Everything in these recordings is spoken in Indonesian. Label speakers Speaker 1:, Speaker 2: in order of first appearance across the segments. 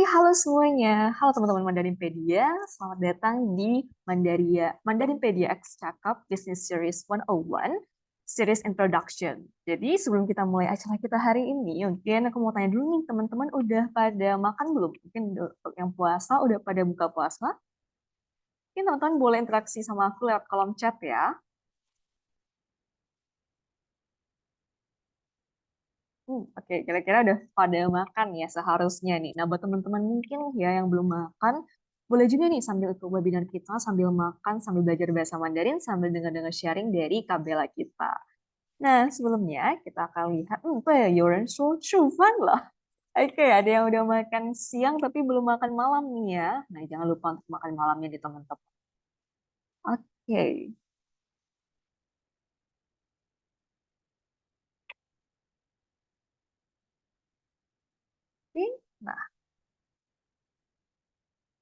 Speaker 1: Halo semuanya. Halo teman-teman Mandarinpedia. Selamat datang di Mandarinpedia X Cakap Business Series 101, Series Introduction. Jadi sebelum kita mulai acara kita hari ini, mungkin aku mau tanya dulu nih, teman-teman udah pada makan belum? Mungkin untuk yang puasa udah pada buka puasa? Mungkin teman-teman boleh interaksi sama aku lewat kolom chat ya. Oke, kira-kira udah pada makan ya seharusnya nih. Nah, buat teman-teman mungkin ya yang belum makan, boleh juga nih sambil ikut webinar kita, sambil makan, sambil belajar bahasa Mandarin, sambil dengar-dengar sharing dari Kabela kita. Nah, sebelumnya kita akan lihat, 对，有人说吃饭了. Oke, ada yang udah makan siang tapi belum makan malam nih ya. Nah, jangan lupa untuk makan malamnya di teman-teman. Oke. Nah,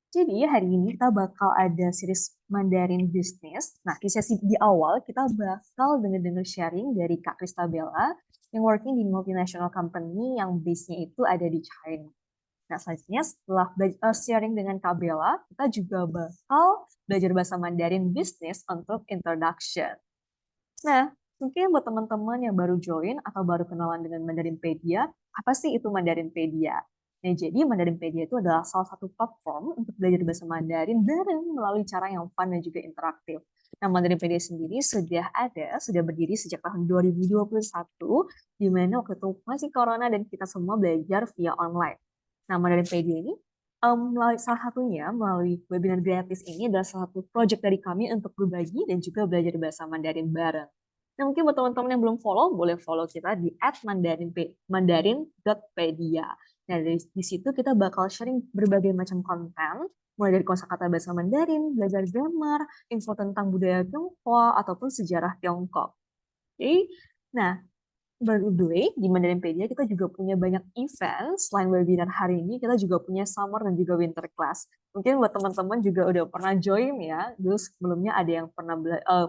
Speaker 1: jadi hari ini kita bakal ada series Mandarin Business. Nah, di sesi di awal kita bakal denger-denger sharing dari Kak Kristabella yang working di multinational company yang base-nya itu ada di China. Nah, selanjutnya setelah sharing dengan Kak Bella, kita juga bakal belajar bahasa Mandarin Business untuk introduction. Nah, mungkin buat teman-teman yang baru join atau baru kenalan dengan Mandarinpedia, apa sih itu Mandarinpedia? Nah, jadi Mandarinpedia itu adalah salah satu platform untuk belajar bahasa Mandarin bareng melalui cara yang fun dan juga interaktif. Nah, Mandarinpedia sendiri sudah berdiri sejak tahun 2021, di mana waktu itu masih corona dan kita semua belajar via online. Nah, Mandarinpedia ini salah satunya melalui webinar gratis ini adalah salah satu project dari kami untuk berbagi dan juga belajar bahasa Mandarin bareng. Nah, mungkin buat teman-teman yang belum follow, boleh follow kita di @mandarin.pedia. Nah, di situ kita bakal sharing berbagai macam konten, mulai dari kosakata bahasa Mandarin, belajar grammar, info tentang budaya Tionghoa, ataupun sejarah Tiongkok. Oke, nah, by the way, di Mandarinpedia kita juga punya banyak event. Selain webinar hari ini, kita juga punya summer dan juga winter class. Mungkin buat teman-teman juga udah pernah join ya. Dulu sebelumnya ada yang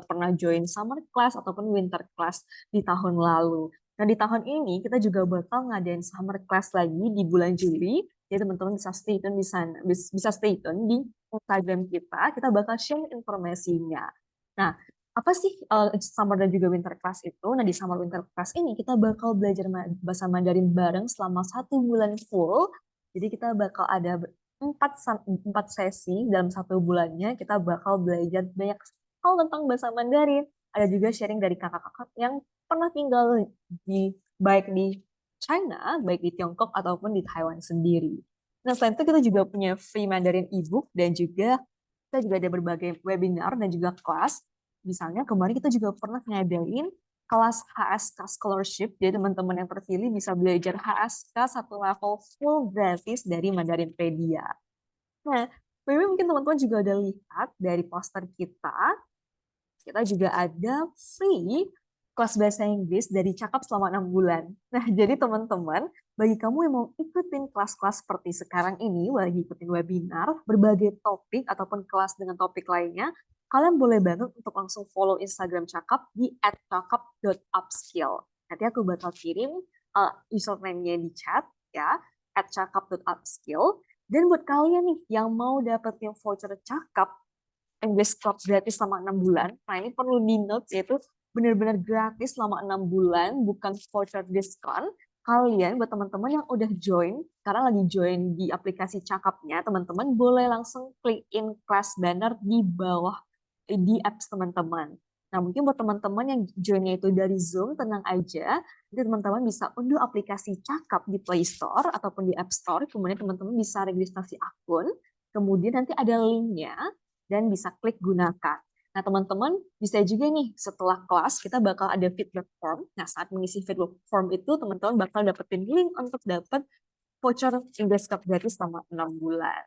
Speaker 1: pernah join summer class ataupun winter class di tahun lalu. Nah, di tahun ini kita juga bakal ngadain summer class lagi di bulan Juli. Jadi teman-teman bisa stay tune di sana, bisa stay tune di Instagram kita. Kita bakal share informasinya. Nah, apa sih summer dan juga winter class itu? Nah, di summer winter class ini kita bakal belajar bahasa Mandarin bareng selama 1 bulan full. Jadi kita bakal ada empat sesi dalam 1 bulannya. Kita bakal belajar banyak hal tentang bahasa Mandarin. Ada juga sharing dari kakak-kakak yang pernah tinggal baik di China, baik di Tiongkok ataupun di Taiwan sendiri. Nah, selain itu kita juga punya free Mandarin ebook dan juga kita juga ada berbagai webinar dan juga kelas. Misalnya kemarin kita juga pernah ngadain kelas HSK Scholarship, jadi teman-teman yang terpilih bisa belajar HSK 1 level full gratis dari Mandarinpedia. Nah, mungkin teman-teman juga udah lihat dari poster kita juga ada free kelas bahasa Inggris dari Cakap selama 6 bulan. Nah, jadi teman-teman, bagi kamu yang mau ikutin kelas-kelas seperti sekarang ini, lagi ikutin webinar, berbagai topik ataupun kelas dengan topik lainnya, kalian boleh banget untuk langsung follow Instagram Cakap di @cakap.upskill. Nanti aku bakal kirim username-nya di chat ya, @cakap.upskill. Dan buat kalian nih yang mau dapetin voucher Cakap English Club gratis selama 6 bulan. Nah, ini perlu di notes yaitu benar-benar gratis selama 6 bulan, bukan voucher diskon. Kalian, buat teman-teman yang udah join, sekarang lagi join di aplikasi Cakapnya, teman-teman boleh langsung klik in class banner di bawah di apps teman-teman. Nah, mungkin buat teman-teman yang joinnya itu dari Zoom, tenang aja. Nanti teman-teman bisa unduh aplikasi Cakap di Play Store ataupun di App Store. Kemudian teman-teman bisa registrasi akun. Kemudian nanti ada linknya dan bisa klik gunakan. Nah, teman-teman bisa juga nih setelah kelas kita bakal ada feedback form. Nah, saat mengisi feedback form itu teman-teman bakal dapetin link untuk dapat voucher English Cup gratis selama 6 bulan.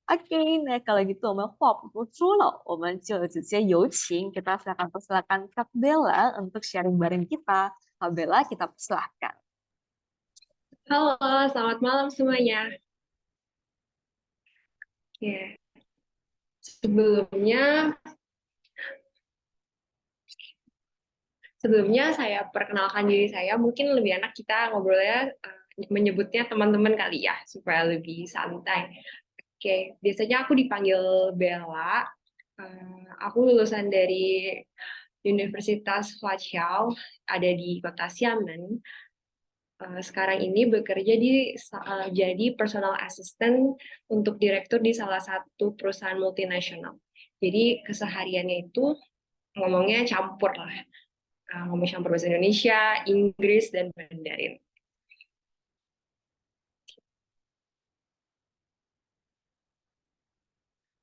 Speaker 1: Oke, nah kalau gitu, 我们话不多说了，我们就直接有请 kita silakan persilakan Kak Bella untuk sharing bareng kita. Kak Bella, kita persilahkan.
Speaker 2: Halo, selamat malam semuanya. Ya, sebelumnya sebelumnya saya perkenalkan diri saya. Mungkin lebih enak kita ngobrolnya menyebutnya teman-teman kali ya, supaya lebih santai. Oke, biasanya aku dipanggil Bella. Aku lulusan dari Universitas Hua Chao, ada di kota Xiamen. Sekarang ini bekerja jadi personal assistant untuk direktur di salah satu perusahaan multinasional. Jadi kesehariannya itu ngomongnya campur lah. Ngomong campur bahasa Indonesia, Inggris, dan Mandarin.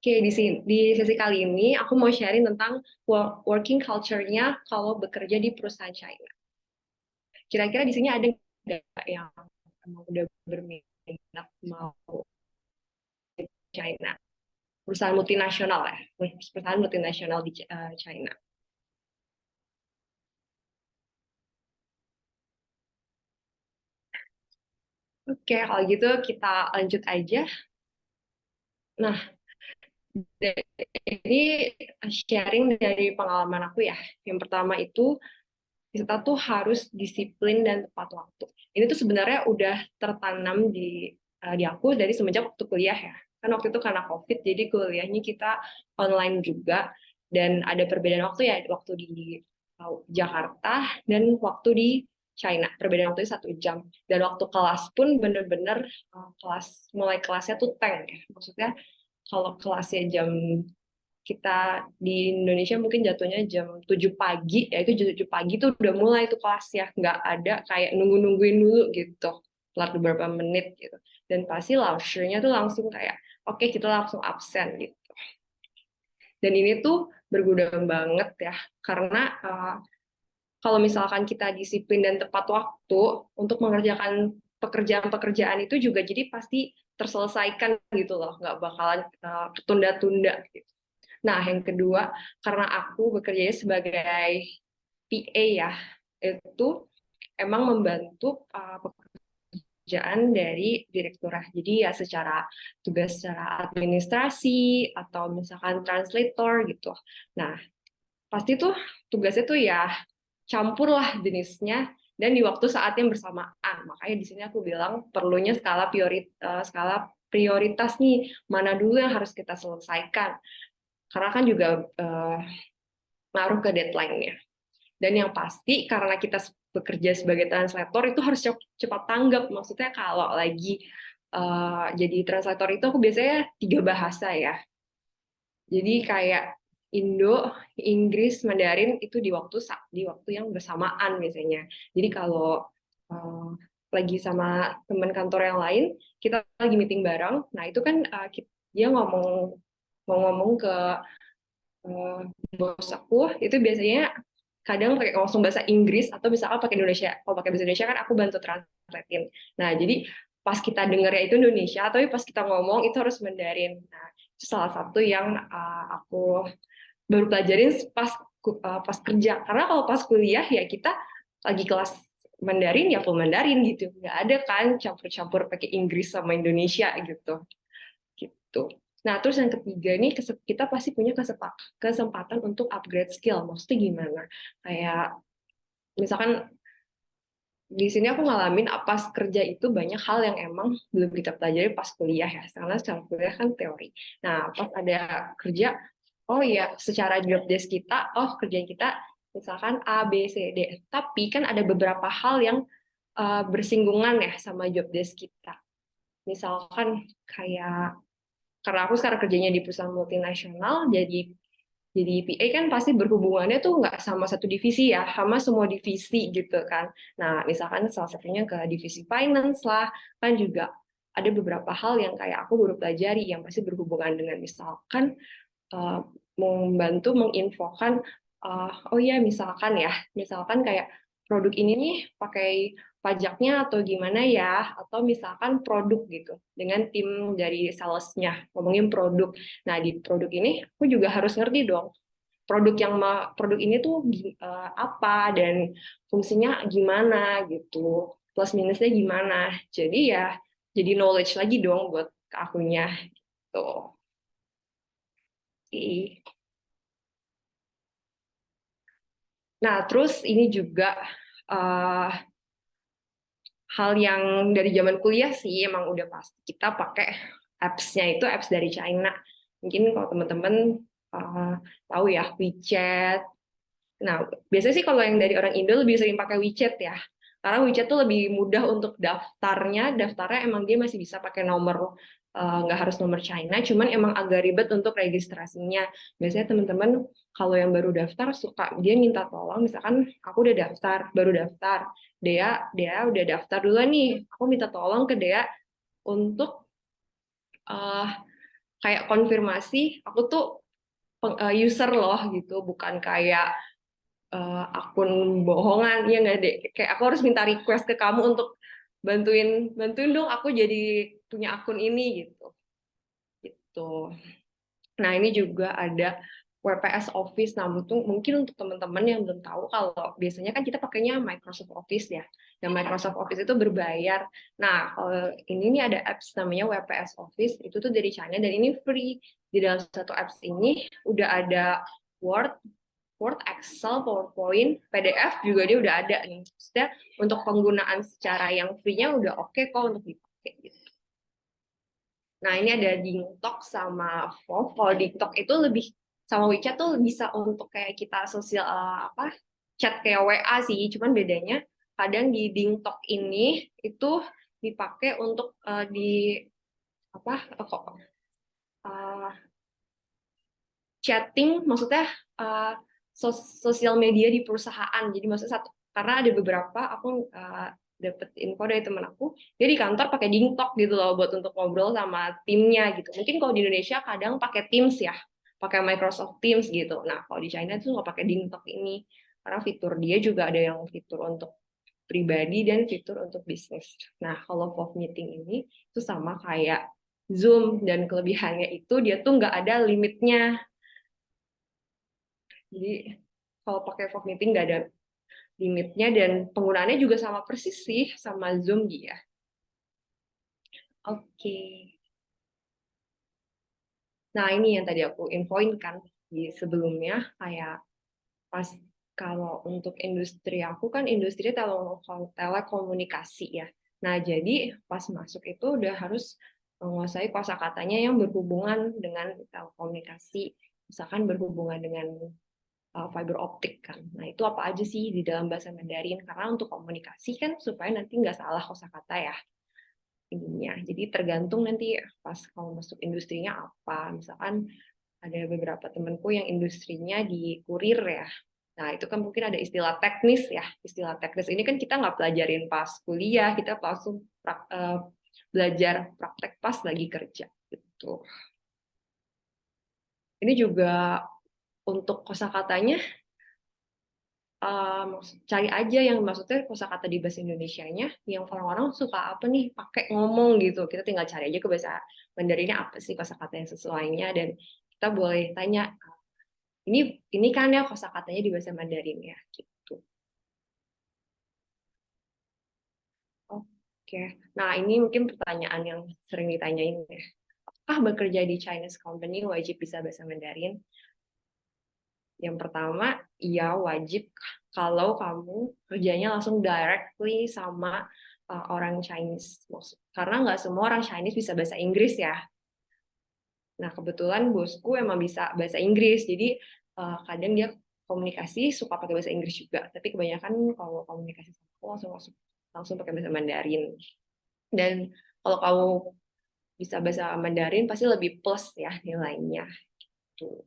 Speaker 2: Oke, di sesi kali ini aku mau sharing tentang working culture-nya kalau bekerja di perusahaan China. Kira-kira di sini ada nggak yang emang udah berminat mau China? Perusahaan multinasional ya, perusahaan multinasional di China. Oke, kalau gitu kita lanjut aja. Nah, ini sharing dari pengalaman aku ya. Yang pertama itu kita tuh harus disiplin dan tepat waktu. Ini tuh sebenarnya udah tertanam di aku dari semenjak waktu kuliah ya. Kan waktu itu karena COVID, jadi kuliahnya kita online juga dan ada perbedaan waktu ya, waktu di Jakarta dan waktu di China. Perbedaan waktu 1 jam. Dan waktu kelas pun bener-bener mulai kelasnya tuh tank ya. Maksudnya kalau kelasnya jam kita di Indonesia mungkin jatuhnya jam 7 pagi, ya itu jam 7 pagi tuh udah mulai tuh kelas ya, nggak ada kayak nunggu-nungguin dulu gitu, telat beberapa menit gitu. Dan pasti launchernya tuh langsung kayak, oke, kita langsung absen gitu. Dan ini tuh berguna banget ya, karena kalau misalkan kita disiplin dan tepat waktu untuk mengerjakan pekerjaan-pekerjaan itu juga jadi pasti terselesaikan gitu loh, nggak bakalan ketunda-tunda gitu. Nah, yang kedua, karena aku bekerja sebagai PA ya, itu emang membantu pekerjaan dari direkturah. Jadi ya secara tugas secara administrasi atau misalkan translator gitu. Nah, pasti tuh tugasnya tuh ya campur lah jenisnya dan di waktu saat yang bersamaan. Makanya di sini aku bilang perlunya skala prioritas nih, mana dulu yang harus kita selesaikan. Karena kan juga ngaruh ke deadline-nya. Dan yang pasti karena kita bekerja sebagai translator itu harus cepat tanggap. Maksudnya kalau lagi jadi translator itu aku biasanya 3 bahasa ya. Jadi kayak Indo, Inggris, Mandarin itu di waktu yang bersamaan biasanya. Jadi kalau uh, lagi sama teman kantor yang lain, kita lagi meeting bareng. Nah itu kan dia ngomong ke uh, bos aku itu biasanya kadang pakai langsung bahasa Inggris atau misalkan pakai Indonesia. Kalau pakai bahasa Indonesia kan aku bantu translatein. Nah, jadi pas kita dengarnya itu Indonesia, tapi pas kita ngomong itu harus Mandarin. Nah, itu salah satu yang aku baru pelajarin pas kerja. Karena kalau pas kuliah ya kita lagi kelas Mandarin ya full Mandarin gitu. Nggak ada kan campur-campur pakai Inggris sama Indonesia gitu gitu. Nah, terus yang ketiga nih kita pasti punya kesempatan untuk upgrade skill. Maksudnya gimana? Kayak misalkan di sini aku ngalamin pas kerja itu banyak hal yang emang belum kita pelajari pas kuliah ya. Karena secara kuliah kan teori. Nah, pas ada kerja, oh iya, secara job desk kita, oh kerjaan kita misalkan A, B, C, D. Tapi kan ada beberapa hal yang bersinggungan ya sama job desk kita. Misalkan kayak karena aku sekarang kerjanya di perusahaan multinasional, jadi PA kan pasti berhubungannya tuh nggak sama satu divisi ya, sama semua divisi gitu kan. Nah, misalkan salah satunya ke divisi finance lah, kan juga ada beberapa hal yang kayak aku baru pelajari yang pasti berhubungan dengan misalkan uh, membantu menginfokan oh ya misalkan kayak produk ini nih pakai pajaknya atau gimana ya atau misalkan produk gitu dengan tim dari salesnya ngomongin produk. Nah di produk ini aku juga harus ngerti dong produk ini tuh apa dan fungsinya gimana gitu plus minusnya gimana jadi ya jadi knowledge lagi dong buat akunya tuh. Nah, terus ini juga uh, hal yang dari zaman kuliah sih emang udah pasti kita pakai apps-nya itu apps dari China. Mungkin kalau teman-teman tahu ya WeChat. Nah, biasanya sih kalau yang dari orang Indo lebih sering pakai WeChat ya. Karena WeChat tuh lebih mudah untuk daftarnya emang dia masih bisa pakai nomor, nggak harus nomor China, cuman emang agak ribet untuk registrasinya. Biasanya teman-teman kalau yang baru daftar suka dia minta tolong, misalkan aku udah daftar, baru daftar, dia udah daftar dulu nih, aku minta tolong ke dia untuk uh, kayak konfirmasi aku tuh user loh gitu, bukan kayak akun bohongan ya nggak deh, kayak aku harus minta request ke kamu untuk bantuin bantuin dong aku jadi punya akun ini gitu gitu. Nah ini juga ada WPS Office. Nah mungkin untuk teman-teman yang belum tahu, kalau biasanya kan kita pakainya Microsoft Office ya, dan Microsoft Office itu berbayar. Nah ini nih ada apps namanya WPS Office, itu tuh dari China dan ini free. Di dalam satu apps ini udah ada Word, Excel, PowerPoint, PDF juga dia udah ada nih. Maksudnya untuk penggunaan secara yang free-nya udah oke kok untuk dipakai gitu. Nah, ini ada DingTalk sama Vov. Kalau DingTalk itu lebih sama WeChat tuh bisa untuk kayak kita sosial chat kayak WA sih, cuman bedanya kadang di DingTalk ini itu dipakai untuk di apa kok chatting, maksudnya uh, sosial media di perusahaan. Jadi maksudnya karena ada beberapa aku dapet info dari teman aku, dia di kantor pakai DingTalk gitu loh buat untuk ngobrol sama timnya gitu. Mungkin kalau di Indonesia kadang pakai Teams ya, pakai Microsoft Teams gitu. Nah kalau di China tuh nggak pakai DingTalk ini, karena fitur dia juga ada yang fitur untuk pribadi dan fitur untuk bisnis. Nah kalau VoV Meeting ini itu sama kayak Zoom, dan kelebihannya itu dia tuh nggak ada limitnya. Jadi kalau pakai VoV Meeting nggak ada limitnya, dan penggunaannya juga sama persis sih sama Zoom dia. Oke. Nah ini yang tadi aku infoin kan di sebelumnya, kayak pas kalau untuk industri aku kan industri telekomunikasi ya. Nah jadi pas masuk itu udah harus menguasai kosakatanya yang berhubungan dengan telekomunikasi. Misalkan berhubungan dengan fiber optik kan. Nah, itu apa aja sih di dalam bahasa Mandarin? Karena untuk komunikasi kan supaya nanti nggak salah kosakata ya ininya. Jadi tergantung nanti pas kamu masuk industrinya apa. Misalkan ada beberapa temanku yang industrinya di kurir ya. Nah, itu kan mungkin ada istilah teknis ya. Istilah teknis ini kan kita nggak pelajarin pas kuliah, kita langsung belajar praktek pas lagi kerja gitu. Ini juga untuk kosakatanya cari aja yang maksudnya kosakata di bahasa Indonesianya yang orang-orang suka apa nih pakai ngomong gitu. Kita tinggal cari aja ke bahasa Mandarinnya apa sih kosakata yang sesuainya, dan kita boleh tanya ini kan ya kosakatanya di bahasa Mandarin ya gitu. Oke. Nah, ini mungkin pertanyaan yang sering ditanyain ya. Apakah bekerja di Chinese company wajib bisa bahasa Mandarin? Yang pertama, iya wajib kalau kamu kerjanya langsung directly sama orang Chinese. Karena nggak semua orang Chinese bisa bahasa Inggris ya. Nah, kebetulan bosku emang bisa bahasa Inggris, jadi kadang dia komunikasi suka pakai bahasa Inggris juga. Tapi kebanyakan kalau komunikasi sama aku langsung pakai bahasa Mandarin. Dan kalau kamu bisa bahasa Mandarin pasti lebih plus ya nilainya. Tuh.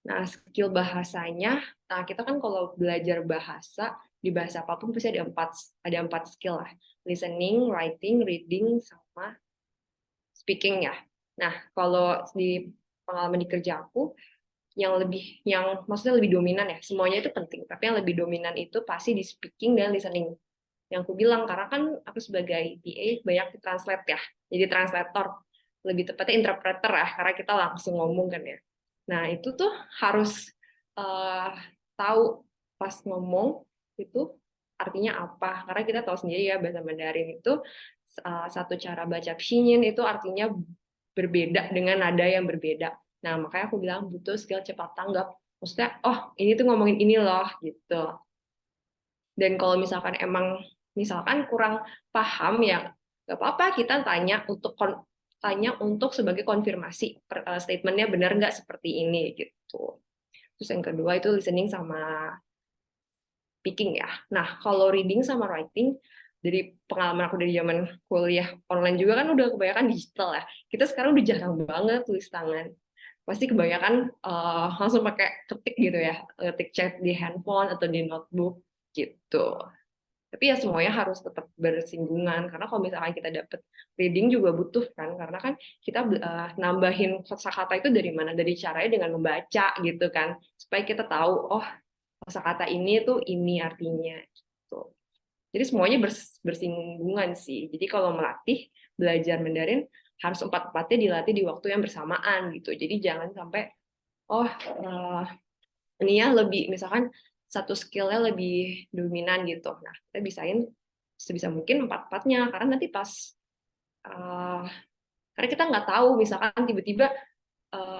Speaker 2: Nah, skill bahasanya, nah kita kan kalau belajar bahasa, di bahasa apapun pasti ada empat skill lah. Listening, writing, reading, sama speaking ya. Nah, kalau di pengalaman di kerja aku, yang maksudnya lebih dominan ya, semuanya itu penting, tapi yang lebih dominan itu pasti di speaking dan listening. Yang aku bilang, karena kan aku sebagai PA banyak di translate ya, jadi translator, lebih tepatnya interpreter ya, karena kita langsung ngomong kan ya. Nah, itu tuh harus uh, tahu pas ngomong itu artinya apa. Karena kita tahu sendiri ya bahasa Mandarin itu satu cara baca pinyin itu artinya berbeda dengan nada yang berbeda. Nah, makanya aku bilang butuh skill cepat tanggap. Maksudnya, oh ini tuh ngomongin ini loh gitu. Dan kalau misalkan kurang paham ya nggak apa-apa, kita tanya untuk sebagai konfirmasi statementnya benar nggak seperti ini gitu. Terus yang kedua itu listening sama speaking ya. Nah, kalau reading sama writing, dari pengalaman aku dari zaman kuliah online juga kan udah kebanyakan digital ya. Kita sekarang udah jarang banget tulis tangan. Pasti kebanyakan langsung pakai ketik gitu ya, ketik chat di handphone atau di notebook gitu. Tapi ya semuanya harus tetap bersinggungan, karena kalau misalkan kita dapet reading juga butuh kan, karena kan kita nambahin kosakata itu dari mana? Dari caranya dengan membaca gitu kan, supaya kita tahu oh kosakata ini tuh ini artinya gitu. Jadi semuanya bersinggungan sih. Jadi kalau melatih belajar Mandarin harus empat-empatnya dilatih di waktu yang bersamaan gitu. Jadi jangan sampai oh ini ya lebih misalkan satu skillnya lebih dominan gitu. Nah kita bisain sebisa mungkin empat-empatnya, karena nanti pas uh, karena kita nggak tahu misalkan tiba-tiba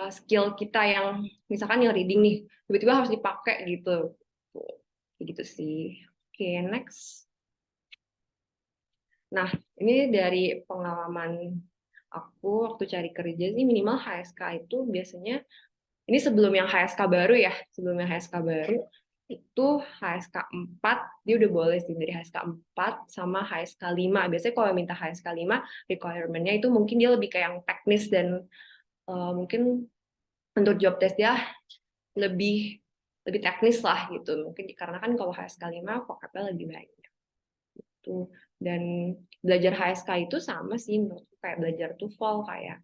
Speaker 2: skill kita yang misalkan yang reading nih tiba-tiba harus dipakai gitu. Kayak gitu sih. Oke, next. Nah, ini dari pengalaman aku waktu cari kerja sih, minimal HSK itu biasanya, ini sebelum yang HSK baru ya, sebelum yang HSK baru, itu HSK 4, dia udah boleh sih dari HSK 4 sama HSK 5. Biasanya kalau minta HSK 5, requirement-nya itu mungkin dia lebih kayak yang teknis dan mungkin untuk job test dia lebih lebih teknis lah gitu. Mungkin karena kan kalau HSK 5 vocab-nya lebih banyak. Tuh. Dan belajar HSK itu sama sih menurutku kayak belajar TOEFL, kayak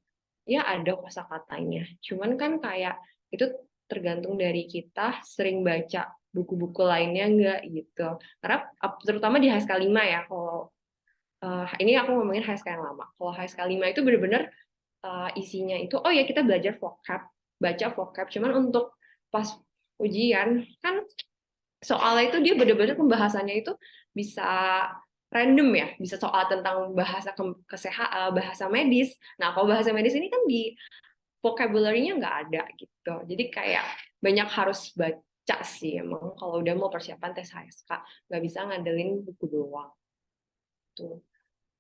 Speaker 2: ya ada kosakatanya. Cuman kan kayak itu tergantung dari kita sering baca buku-buku lainnya enggak gitu. Karena terutama di HSK 5 ya, kalau ini aku ngomongin HSK yang lama. Kalau HSK 5 itu benar-benar isinya itu oh ya kita belajar vocab, baca vocab. Cuman untuk pas ujian kan soalnya itu dia benar-benar pembahasannya itu bisa random ya, bisa soal tentang bahasa kesehatan, bahasa medis. Nah, kalau bahasa medis ini kan di vocabulary-nya nggak ada gitu. Jadi kayak banyak harus baca sih emang kalau udah mau persiapan tes HSK, nggak bisa ngandelin buku doang. Tuh.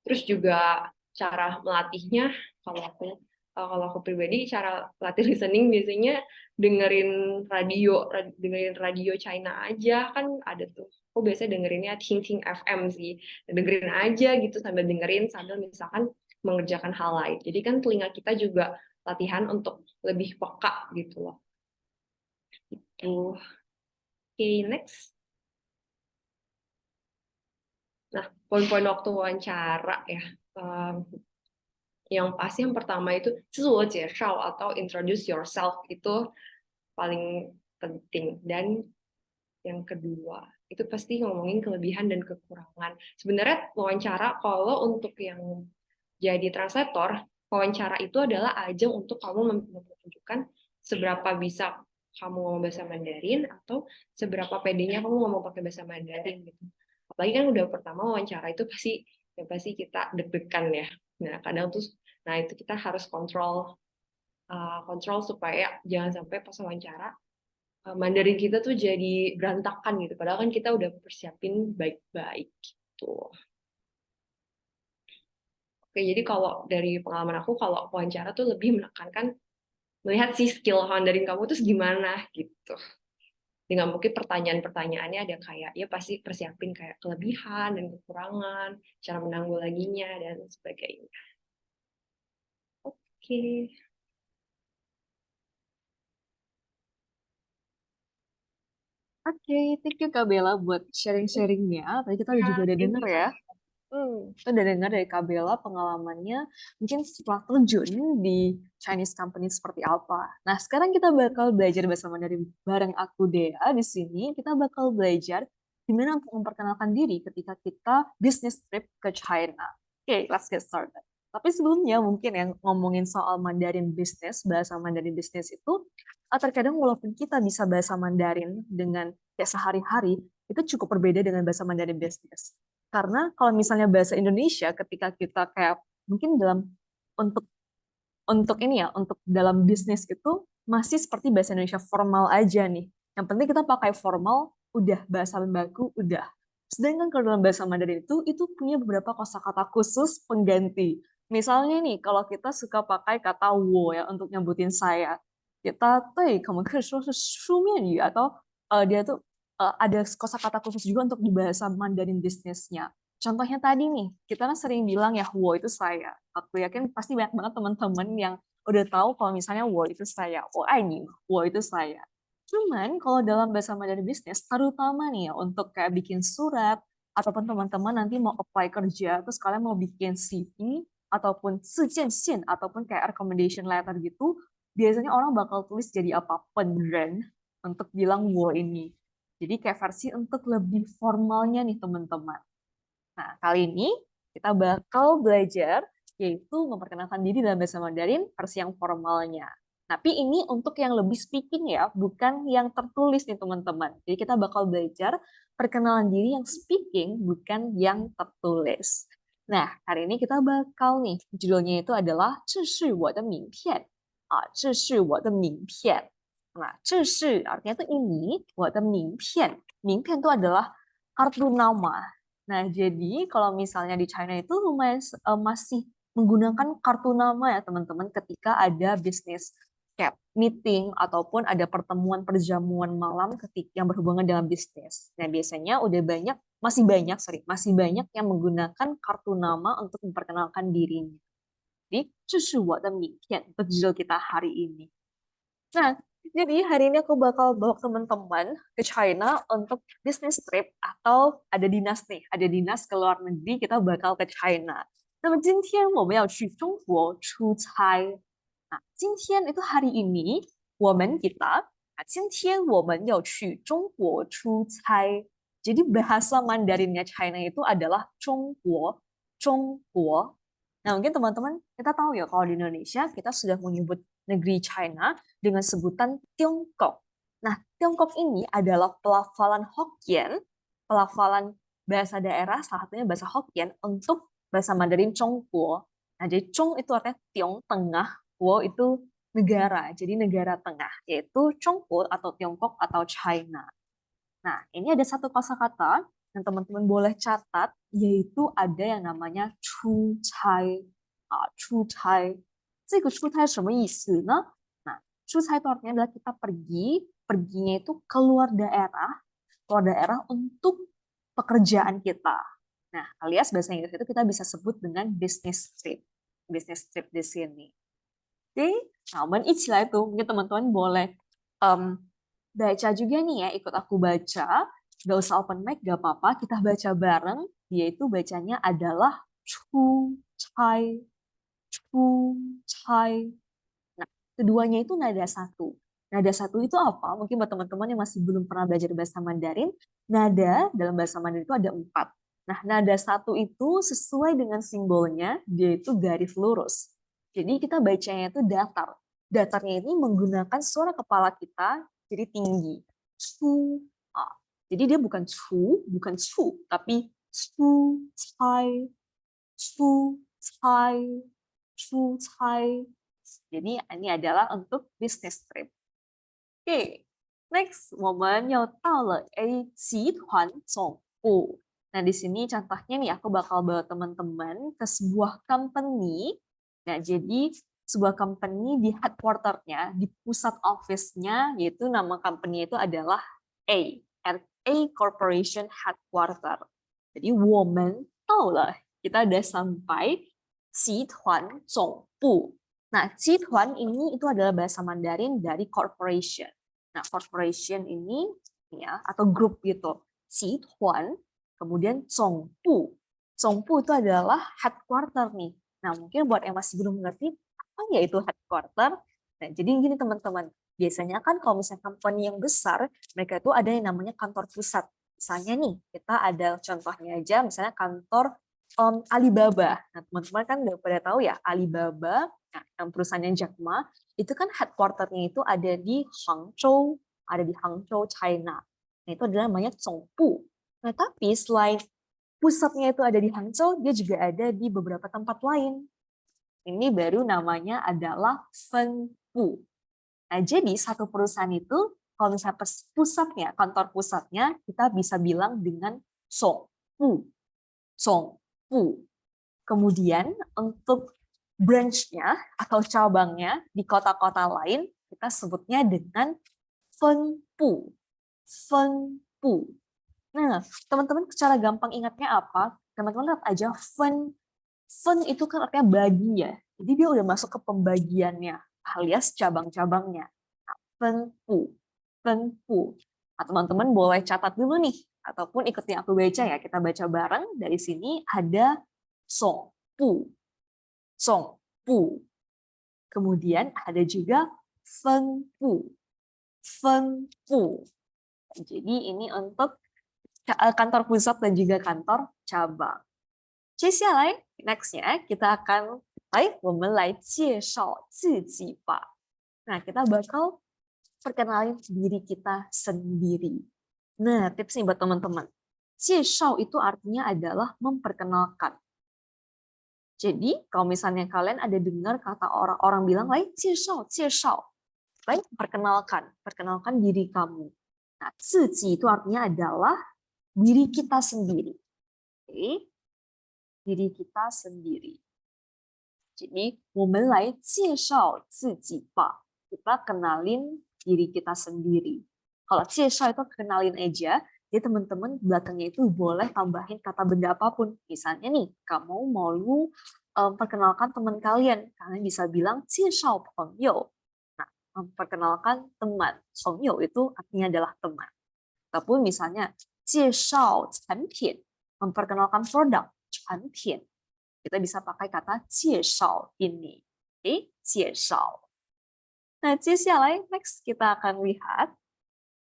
Speaker 2: Terus juga cara melatihnya, kalau aku pribadi cara latih listening biasanya dengerin radio China aja, kan ada tuh. Aku biasanya dengerinnya Ting Ting FM sih. Dengerin aja gitu sambil dengerin sambil misalkan mengerjakan hal lain. Jadi kan telinga kita juga latihan untuk lebih peka gitu loh. Itu. Oke, next. Nah, poin-poin waktu wawancara ya. Yang pasti yang pertama itu 自我介绍 atau introduce yourself itu paling penting. Dan yang kedua itu pasti ngomongin kelebihan dan kekurangan. Sebenarnya wawancara kalau untuk yang jadi translator, wawancara itu adalah ajang untuk kamu menunjukkan seberapa bisa kamu ngomong bahasa Mandarin atau seberapa pedenya kamu ngomong pakai bahasa Mandarin gitu. Apalagi kan udah pertama wawancara itu pasti kita deg-degan ya. Nah, kadang tuh itu kita harus kontrol supaya jangan sampai pas wawancara Mandarin kita tuh jadi berantakan gitu. Padahal kan kita udah persiapin baik-baik gitu. Oke, jadi kalau dari pengalaman aku, kalau wawancara tuh lebih menekankan melihat si skill Mandarin kamu tuh gimana gitu. Dengan mungkin pertanyaan-pertanyaannya ada kayak, ya pasti persiapin kayak kelebihan dan kekurangan, cara menanggulanginya, dan sebagainya. Oke.
Speaker 1: Oke, thank you Kak Bella buat sharing-sharingnya. Tadi kita juga
Speaker 2: Ya,
Speaker 1: udah
Speaker 2: thank
Speaker 1: denger
Speaker 2: you.
Speaker 1: ya. Kita udah dengar dari Kak Bella pengalamannya mungkin setelah terjun di Chinese company seperti apa. Nah, sekarang kita bakal belajar bersama dari bareng aku Dea di sini. Kita bakal belajar gimana untuk memperkenalkan diri ketika kita business trip ke China. Oke, let's get started. Tapi sebelumnya mungkin yang ngomongin soal Mandarin business, bahasa Mandarin business itu terkadang walaupun kita bisa bahasa Mandarin dengan kayak sehari-hari, itu cukup berbeda dengan bahasa Mandarin business. Karena kalau misalnya bahasa Indonesia ketika kita kayak mungkin dalam untuk ini ya, untuk dalam bisnis itu masih seperti bahasa Indonesia formal aja nih. Yang penting kita pakai formal, udah bahasa baku, udah. Sedangkan kalau dalam bahasa Mandarin itu punya beberapa kosakata khusus pengganti. Misalnya nih, kalau kita suka pakai kata wo ya untuk nyebutin saya, kita tuh kamu atau dia tuh ada kosakata khusus juga untuk di bahasa Mandarin bisnisnya. Contohnya tadi nih, kita kan sering bilang ya wo itu saya. Aku yakin pasti banyak banget teman-teman yang udah tahu kalau misalnya wo itu saya, wo ini, wo itu saya. Cuman kalau dalam bahasa Mandarin bisnis, terutama nih ya untuk kayak bikin surat, ataupun teman-teman nanti mau apply kerja, terus kalian mau bikin CV, ataupun 自荐信, ataupun kayak recommendation letter gitu, biasanya orang bakal tulis jadi apa? Penren, untuk bilang wo ini. Jadi kayak versi untuk lebih formalnya nih teman-teman. Nah, kali ini kita bakal belajar yaitu memperkenalkan diri dalam bahasa Mandarin versi yang formalnya. Tapi ini untuk yang lebih speaking ya, bukan yang tertulis nih teman-teman. Jadi kita bakal belajar perkenalan diri yang speaking, bukan yang tertulis. Nah, hari ini kita bakal nih, judulnya itu adalah 这是我的名片. Ah, 这是我的名片. Nah, 这是artinya itu ini, 我的名片. 名片itu adalah kartu nama. Nah, jadi kalau misalnya di China itu lumayan masih menggunakan kartu nama ya teman-teman ketika ada bisnis kayak meeting ataupun ada pertemuan perjamuan malam ketika yang berhubungan dengan bisnis. Nah, biasanya masih banyak yang menggunakan kartu nama untuk memperkenalkan dirinya. Jadi, 这是我的名片 untuk judul kita hari ini. Nah, jadi hari ini aku bakal bawa teman-teman ke China untuk business trip atau ada dinas ke luar negeri, kita bakal ke China. 那么今天我们要去中国出差。Nah, 今天 itu hari ini, 我们 kita, nah, 今天我们要去中国出差. Jadi bahasa Mandarinnya China itu adalah 中国, 中国. Nah, mungkin teman-teman kita tahu ya kalau di Indonesia kita sudah menyebut negeri China dengan sebutan Tiongkok. Nah, Tiongkok ini adalah pelafalan Hokkien, pelafalan bahasa daerah, salah satunya bahasa Hokkien untuk bahasa Mandarin Zhongguo. Nah, jadi Zhong itu artinya Tiong, tengah, Guo itu negara, jadi negara tengah, yaitu Zhongguo atau Tiongkok atau China. Nah, ini ada satu kosakata yang teman-teman boleh catat, yaitu ada yang namanya 出差. 出差. 这个出差什么意思呢? Nah, 出差 itu artinya adalah kita perginya itu keluar daerah untuk pekerjaan kita. Nah, alias bahasa Inggris itu kita bisa sebut dengan business trip. Business trip di sini. Oke, nah, mungkin teman-teman boleh baca juga nih ya, ikut aku baca. Gak usah open mic, gak apa-apa. Kita baca bareng, yaitu bacanya adalah 出差, 出差. Nah, keduanya itu nada satu. Nada satu itu apa? Mungkin buat teman-teman yang masih belum pernah belajar bahasa Mandarin, nada dalam bahasa Mandarin itu ada 4. Nah, nada satu itu sesuai dengan simbolnya, dia itu garis lurus. Jadi kita bacanya itu datar. Datarnya ini menggunakan suara kepala kita jadi tinggi. Cu. Jadi dia bukan cu, tapi cu, cai, cu, cai, cu, cai. Jadi ini adalah untuk business trip. Oke, next 我们要到了 A 集团总部. Nah, di sini contohnya nih aku bakal bawa teman-teman ke sebuah company. Nah, jadi sebuah company di headquarter-nya, di pusat office-nya, yaitu nama company itu adalah A, A Corporation Headquarter. Jadi 我们到了, kita udah sampai 集团总部. Nah, 集团 ini itu adalah bahasa Mandarin dari corporation. Nah, corporation ini ya atau grup gitu. 集团, kemudian 总部. 总部itu adalah headquarter nih. Nah, mungkin buat yang masih belum mengerti apa ya itu headquarter. Nah, jadi gini teman-teman. Biasanya kan kalau misalnya company yang besar, mereka itu ada yang namanya kantor pusat. Misalnya nih, kita ada contohnya aja, misalnya kantor Alibaba. Nah, teman-teman kan udah pada tahu ya, Alibaba, nah, yang perusahaannya Jack Ma, itu kan headquarter-nya itu ada di Hangzhou, China. Nah, itu adalah namanya Zongbu. Nah, tapi selain pusatnya itu ada di Hangzhou, dia juga ada di beberapa tempat lain. Ini baru namanya adalah Fengbu. Nah, jadi satu perusahaan itu, kalau misalnya pusatnya, kantor pusatnya, kita bisa bilang dengan 总部，总部. Kemudian untuk branch-nya atau cabangnya di kota-kota lain kita sebutnya dengan 分部, 分部. Nah, teman-teman cara gampang ingatnya apa? Teman-teman lihat aja fen itu kan artinya bagi ya. Jadi dia udah masuk ke pembagiannya alias cabang-cabangnya. Nah, fenpu, fenpu. Nah, teman-teman boleh catat dulu nih ataupun ikuti aku baca ya. Kita baca bareng. Dari sini ada songpu, songpu. Kemudian ada juga fenpu, fenpu. Jadi ini untuk kantor pusat dan juga kantor cabang. 接下来 next-nya kita akan我们来介绍自己吧. Nah, kita bakal perkenalin diri kita sendiri. Nah, tips nih buat teman-teman. 介绍 itu artinya adalah memperkenalkan. Jadi, kalau misalnya kalian ada dengar kata orang-orang bilang, 来介绍,介绍. Baik, perkenalkan diri kamu. Nah, 自己 itu artinya adalah diri kita sendiri. Oke? Diri kita sendiri. Jadi, 我们来介绍自己吧. Kita kenalin diri kita sendiri. Kalau 介绍 itu kenalin aja, jadi teman-teman belakangnya itu boleh tambahin kata benda apapun. Misalnya nih, kamu mau perkenalkan teman kalian, kalian bisa bilang 介绍朋友. Nah, memperkenalkan teman. 朋友 itu artinya adalah teman. Ataupun misalnya 介绍产品, memperkenalkan produk. 产品 kita bisa pakai kata 介绍 ini. Oke, 介绍. Nah, 接下来 next kita akan lihat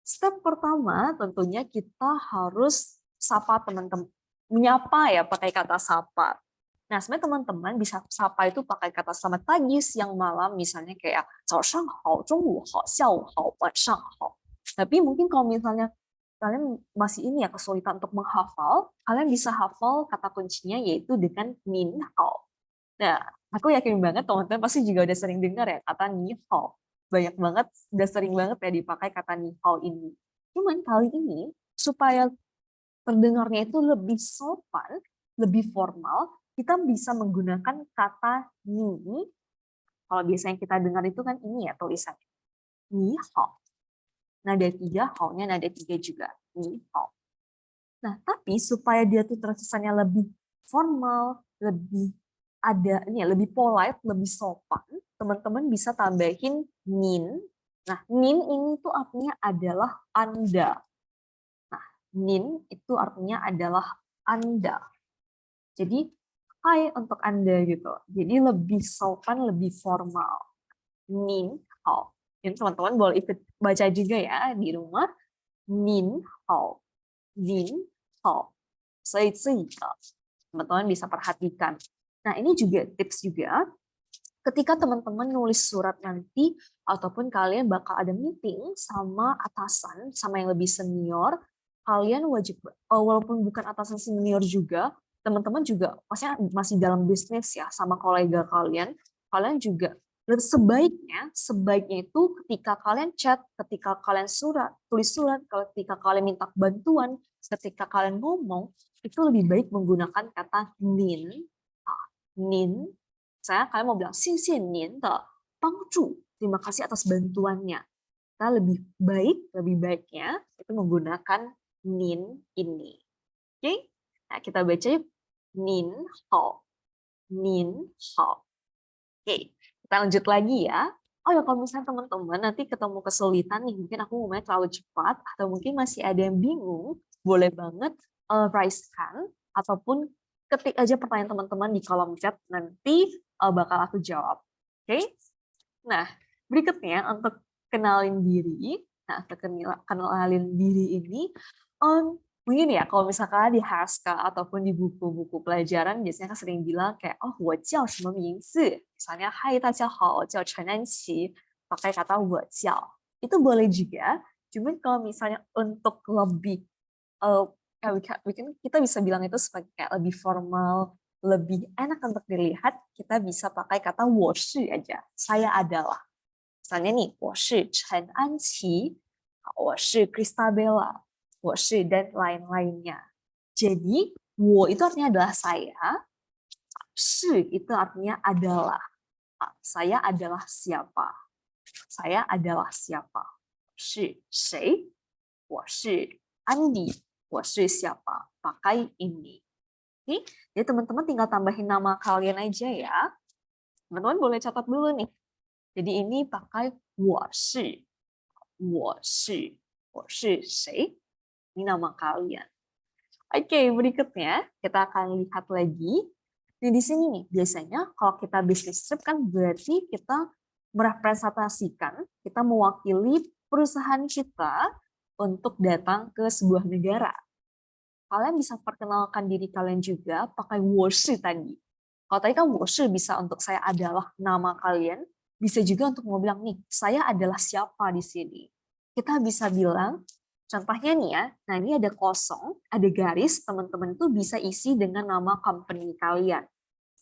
Speaker 1: step pertama tentunya kita harus sapa teman-teman. Menyapa ya pakai kata sapa. Nah, sebenarnya teman-teman bisa sapa itu pakai kata selamat pagi, siang, malam, misalnya kayak 早上好, 中午好, 下午好, 晚上好. Tapi mungkin kalau misalnya kalian masih ini ya kesulitan untuk menghafal, kalian bisa hafal kata kuncinya yaitu dengan nin hao. Nah, aku yakin banget teman-teman pasti juga udah sering dengar ya kata ni hao. Banyak banget, udah sering banget ya dipakai kata ni hao ini. Cuman kali ini supaya terdengarnya itu lebih sopan, lebih formal, kita bisa menggunakan kata ni. Kalau biasanya kita dengar itu kan ini ya tulisannya. Ni hao. Nada 3, hao-nya nada 3 juga. Ni hao. Nah, tapi supaya dia tuh terkesannya lebih formal, lebih ada ini ya, lebih polite, lebih sopan, teman-teman bisa tambahin nin. Nah, nin ini tuh artinya adalah Anda. Nah, nin itu artinya adalah Anda. Jadi, hai untuk Anda gitu. Jadi lebih sopan, lebih formal. Nin hao. Ini teman-teman boleh ikut baca juga ya di rumah. Nin hao. Nin hao. Teman-teman bisa perhatikan. Nah, ini juga tips juga. Ketika teman-teman nulis surat nanti, ataupun kalian bakal ada meeting sama atasan, sama yang lebih senior, kalian wajib, walaupun bukan atasan senior juga, teman-teman juga maksudnya masih dalam bisnis ya, sama kolega kalian, kalian juga sebaiknya itu ketika kalian chat, ketika kalian tulis surat, ketika kalian minta bantuan, ketika kalian ngomong, itu lebih baik menggunakan kata nin. Nin, saya kalian mau bilang 谢谢您的帮助, terima kasih atas bantuannya. Kita lebih baiknya itu menggunakan nin ini. Oke, nah kita baca yuk. Nin hao, nin hao. Oke, kita lanjut lagi ya. Oh ya, kalau misalnya teman-teman nanti ketemu kesulitan nih, mungkin aku ngomongnya terlalu cepat, atau mungkin masih ada yang bingung, boleh banget raise hand, ataupun ketik aja pertanyaan teman-teman di kolom chat, nanti bakal aku jawab. Oke? Nah, berikutnya untuk kenalin diri. Nah, kenalin diri ini, mungkin ya kalau misalkan di Haskell ataupun di buku-buku pelajaran biasanya kan sering bilang kayak, oh, 我叫什么名字? Misalnya, hai, 大家好, 我叫陈安琪. Pakai kata 我叫. Itu boleh juga. Cuman kalau misalnya untuk lebih kita bisa bilang itu sebagai kayak lebih formal, lebih enak untuk dilihat, kita bisa pakai kata 我是 aja. Saya adalah. Misalnya nih, 我是陈安琪, 我是 Christabella, 我是 dan lain-lainnya. Jadi, 我 itu artinya adalah saya, 是 itu artinya adalah. Saya adalah siapa? Saya adalah siapa? 是谁？我是 Andi. 我是 siapa? Pakai ini. Oke, jadi teman-teman tinggal tambahin nama kalian aja ya. Teman-teman boleh catat dulu nih. Jadi ini pakai 我是谁? Ini nama kalian. Oke, berikutnya kita akan lihat lagi. Nah, di sini nih, biasanya kalau kita business trip kan berarti kita merepresentasikan, kita mewakili perusahaan kita untuk datang ke sebuah negara. Kalian bisa perkenalkan diri kalian juga pakai 我是 tadi. Kalau tadi kan 我是 bisa untuk saya adalah nama kalian, bisa juga untuk mau bilang nih, saya adalah siapa di sini. Kita bisa bilang, contohnya nih ya, nah ini ada kosong, ada garis, teman-teman itu bisa isi dengan nama company kalian.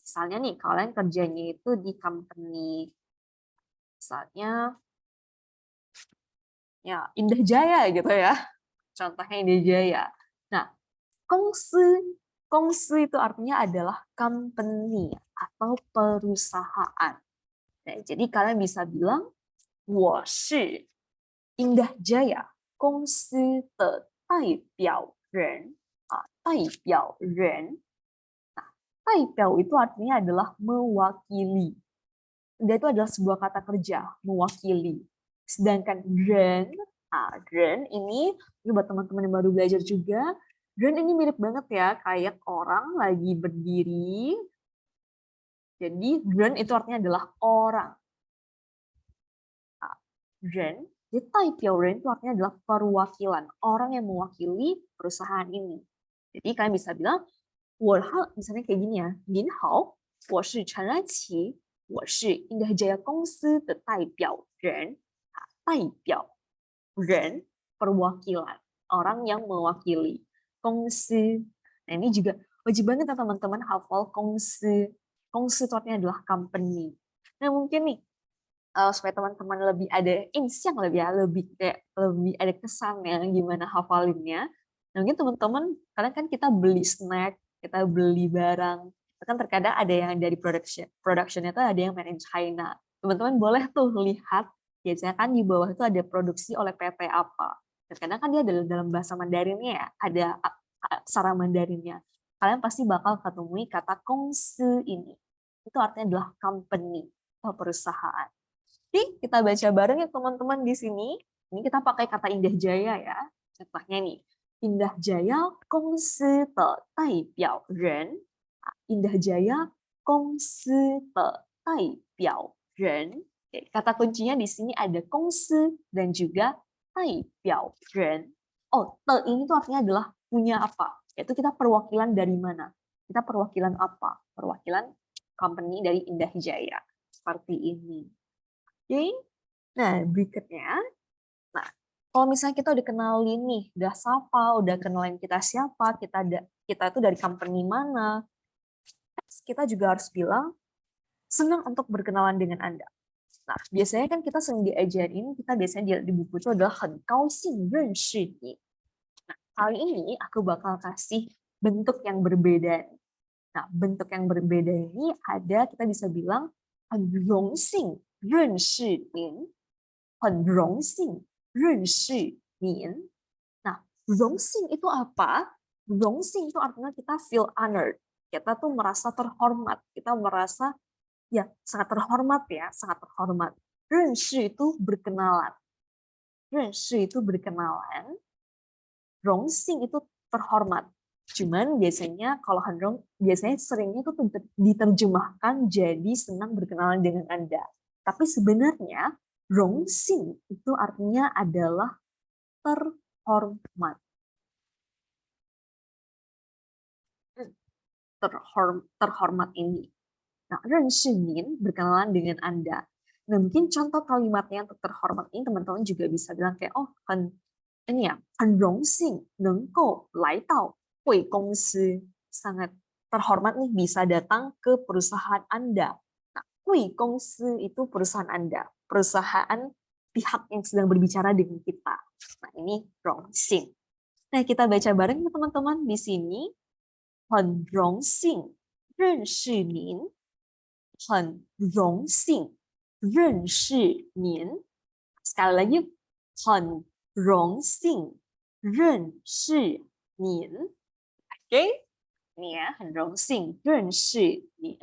Speaker 1: Misalnya nih, kalian kerjanya itu di company, misalnya ya Indah Jaya gitu ya. Contohnya Indah Jaya. Nah, kongsi itu artinya adalah company atau perusahaan. Nah, jadi kalian bisa bilang, 我是 Indah Jaya 公司的代表人代表人. Nah, 代表 itu artinya adalah mewakili. Dan itu adalah sebuah kata kerja, mewakili. Sedangkan ren ini buat teman-teman yang baru belajar juga, ren ini mirip banget ya, kayak orang lagi berdiri. Jadi ren itu artinya adalah orang. Ren, jadi taipiao ren itu artinya adalah perwakilan, orang yang mewakili perusahaan ini. Jadi kalian bisa bilang, 我好, misalnya kayak gini ya, 您好，我是陈安琪，我是印度家公司的代表人。代表人 perwakilan, orang yang mewakili. 公司. Nah, ini juga wajib banget ya teman-teman hafal 公司. 公司itu artinya adalah company. Nah, mungkin nih supaya teman-teman lebih ada insight lebih ada kesan ya gimana hafalinnya. Nah, mungkin teman-teman kalian kan kita beli snack, kita beli barang, kan terkadang ada yang dari productionnya tuh ada yang made in China. Teman-teman boleh tuh lihat, biasanya kan di bawah itu ada produksi oleh PT apa. Terkadang kan dia dalam bahasa Mandarinnya ya, ada aksara Mandarinnya. Kalian pasti bakal ketemu kata kongsi ini. Itu artinya adalah company atau perusahaan. Jadi kita baca bareng ya teman-teman di sini. Ini kita pakai kata Indah Jaya ya. Contohnya nih, Indah Jaya 公司的代表人. Indah Jaya 公司的代表人. Kata kuncinya di sini ada 公司 dan juga 代表人. Oh, te ini tuh artinya adalah punya apa? Yaitu kita perwakilan dari mana? Kita perwakilan apa? Perwakilan company dari Indah Jaya. Seperti ini. Oke. Nah, berikutnya. Nah, kalau misalnya kita udah kenalin nih, udah sapa, udah kenalin kita siapa, kita itu dari company mana, kita juga harus bilang, senang untuk berkenalan dengan Anda. Nah, biasanya kan kita sering diajarin, kita biasanya di buku itu adalah 很高兴认识你. Nah, kali ini aku bakal kasih bentuk yang berbeda. Nah, bentuk yang berbeda ini ada, kita bisa bilang, 很荣幸认识您. 很荣幸认识您. Nah, 荣幸itu apa? 荣幸itu artinya kita feel honored. Kita tuh merasa terhormat. Kita merasa ya sangat terhormat ya, sangat terhormat. 认识 itu berkenalan. 认识 itu berkenalan. 荣幸 itu terhormat. Cuman biasanya kalau hanrong biasanya seringnya itu diterjemahkan jadi senang berkenalan dengan Anda. Tapi sebenarnya 荣幸 itu artinya adalah terhormat. Terhormat ini. Nah, 认识您 berkenalan dengan Anda. Nah, mungkin contoh kalimatnya untuk terhormat ini teman-teman juga bisa bilang kayak, oh, 很荣幸能够来到贵公司. Sangat terhormat nih bisa datang ke perusahaan Anda. Nah, 贵公司 itu perusahaan Anda. Perusahaan pihak yang sedang berbicara dengan kita. Nah, ini 荣幸. Nah, kita baca bareng ya teman-teman di sini. 很荣幸认识您，很荣幸认识您。Sekali lagi, 很荣幸认识您。Oke, ini ya, 很荣幸认识您。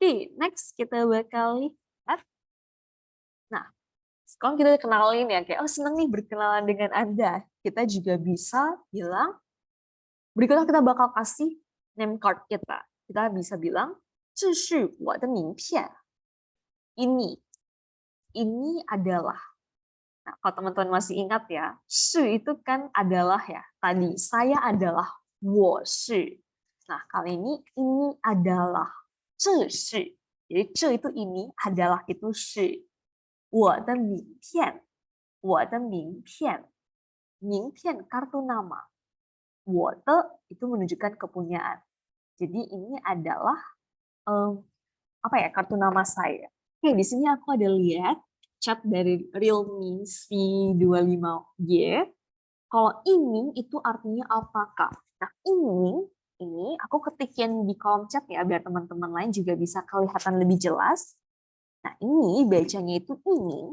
Speaker 1: Oke, next kita bakal lihat. Nah, sekarang kita kenalin ya, kayak, oh seneng nih berkenalan dengan Anda. Kita juga bisa bilang, berikutnya kita bakal kasih name card kita. Kita bisa bilang, 这是我的名片. Ini adalah. Nah, kalau teman-teman masih ingat ya, 是 itu kan adalah ya. Tadi, saya adalah 我是. Nah, kali ini adalah 这是. Jadi, 这 itu ini, adalah itu 是. 我的名片，我的名片，名片 kartu nama. 我的 itu menunjukkan kepunyaan. Jadi ini adalah apa ya, kartu nama saya. Oke, di sini aku ada lihat chat dari Realme C25Y. Kalau ini itu artinya apakah? Nah, ini aku ketikin di kolom chat ya biar teman-teman lain juga bisa kelihatan lebih jelas. Nah, ini bacanya itu ini.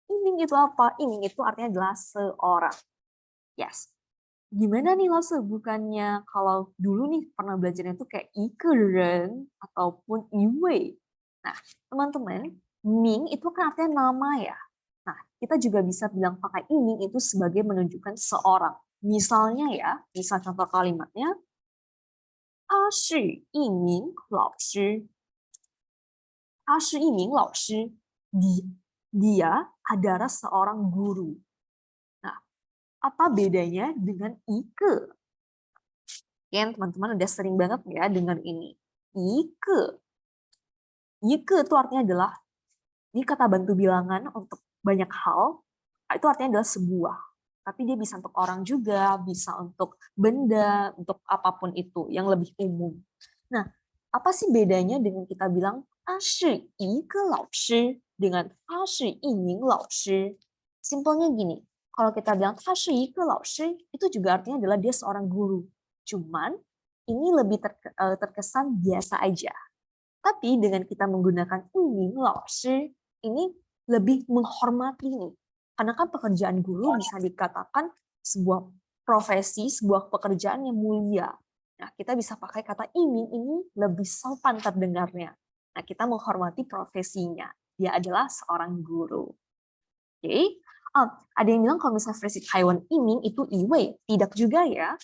Speaker 1: Ini itu apa? Ini itu artinya adalah seorang. Yes. Gimana nih Lause? Bukannya kalau dulu nih pernah belajarnya itu kayak ikeren ataupun iwei. Nah, teman-teman, Ming itu kan artinya nama ya. Nah, kita juga bisa bilang pakai ini itu sebagai menunjukkan seorang. Misalnya ya, misal contoh kalimatnya, 他是一名老师. 他是一名老师. Dia adalah seorang guru. Apa bedanya dengan ike? Yang teman-teman udah sering banget ya dengan ini. Ike. Ike itu artinya adalah, ini kata bantu bilangan untuk banyak hal, itu artinya adalah sebuah. Tapi dia bisa untuk orang juga, bisa untuk benda, untuk apapun itu, yang lebih umum. Nah, apa sih bedanya dengan kita bilang, 他是一个老师 dengan 他是一名老师? Simpelnya gini, kalau kita bilang 他是一个老师, itu juga artinya adalah dia seorang guru. Cuman ini lebih terkesan biasa aja. Tapi dengan kita menggunakan 一名老师, ini lebih menghormati nih. Karena kan pekerjaan guru bisa dikatakan sebuah profesi, sebuah pekerjaan yang mulia. Nah, kita bisa pakai kata ini lebih sopan terdengarnya. Nah, kita menghormati profesinya. Dia adalah seorang guru. Oke. Ada yang bilang kalau misalnya versi Taiwan ini itu iwei. Tidak juga ya.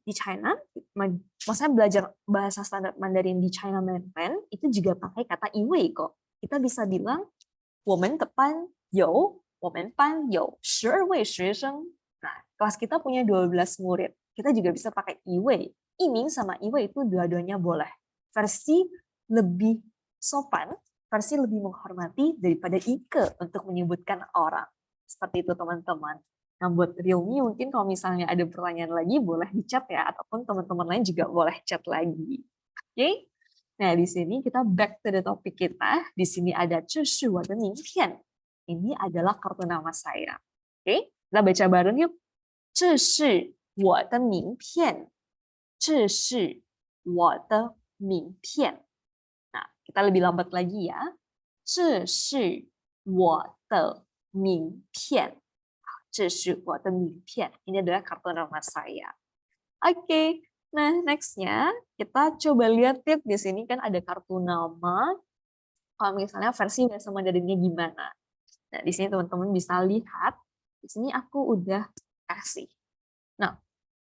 Speaker 1: Di China, maksudnya belajar bahasa standar Mandarin di China Mainland, itu juga pakai kata iwei kok. Kita bisa bilang, 我们的班有12位学生. Nah, kelas kita punya 12 murid. Kita juga bisa pakai iwei. Iming sama iwei itu dua-duanya boleh. Versi lebih sopan, versi lebih menghormati daripada ike untuk menyebutkan orang. Seperti itu teman-teman. Nah, buat Realme mungkin kalau misalnya ada pertanyaan lagi boleh di chat ya, ataupun teman-teman lain juga boleh chat lagi. Oke? Nah, di sini kita back to the topik kita. Di sini ada 这是我的名片. Ini adalah kartu nama saya. Oke? Kita baca bareng yuk. 这是我的名片. 这是我的名片. Nah, kita lebih lambat lagi ya. 这是我的名片. 这是我的名片. Ini adalah kartu nama saya. Oke, nah next-nya kita coba lihat yuk di sini kan ada kartu nama. Kalau misalnya versi bahasa Mandarinnya gimana? Nah, di sini teman-teman bisa lihat. Di sini aku udah kasih. Nah,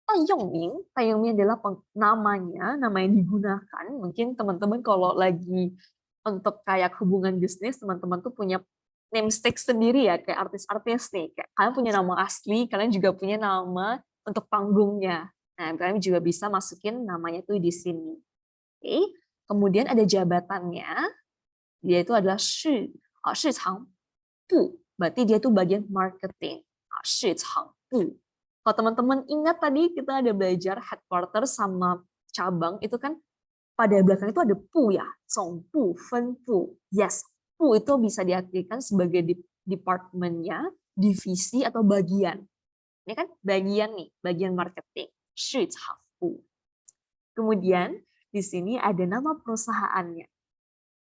Speaker 1: Taiyongming adalah namanya, nama yang digunakan. Mungkin teman-teman kalau lagi untuk kayak hubungan bisnis, teman-teman tuh punya namesake sendiri ya, kayak artis-artis nih. Kayak kalian punya nama asli, kalian juga punya nama untuk panggungnya. Nah, kalian juga bisa masukin namanya tuh di sini. Oke. Kemudian ada jabatannya, dia itu adalah shi chang bu. Berarti dia tuh bagian marketing. Shi chang bu. Kalau teman-teman ingat tadi kita ada belajar headquarter sama cabang, itu kan pada belakang itu ada pu ya, song pu, fen pu. Yes, pu itu bisa diartikan sebagai departemennya, divisi atau bagian. Ini kan bagian nih, bagian marketing. 市场部. Kemudian di sini ada nama perusahaannya.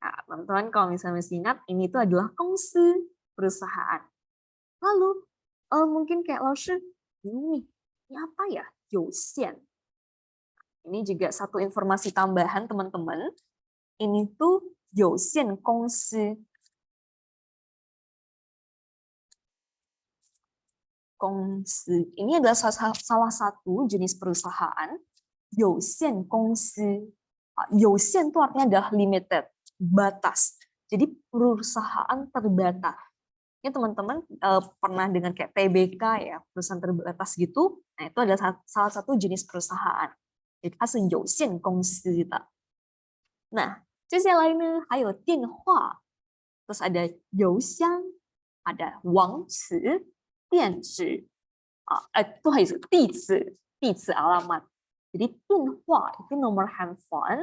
Speaker 1: Nah, teman-teman kalau misalnya masih ingat, ini tuh adalah kongsi perusahaan. Lalu mungkin kayak Laoshi, ini apa ya? Youxian. Ini juga satu informasi tambahan teman-teman. Ini tuh Youxian Kongsi. Kongsi. Ini adalah salah satu jenis perusahaan. Youxian Kongsi. Youxian itu artinya adalah limited, batas. Jadi perusahaan terbatas. Ini teman-teman pernah dengar kayak TBK ya, perusahaan terbatas gitu. Nah, itu adalah salah satu jenis perusahaan. Jadi, 它是有限公司的. Nah, 接下来呢还有电话, terus ada 邮箱, ada 网址, 电址, itu harus 地址 alamat. Jadi 电话 itu nomor handphone,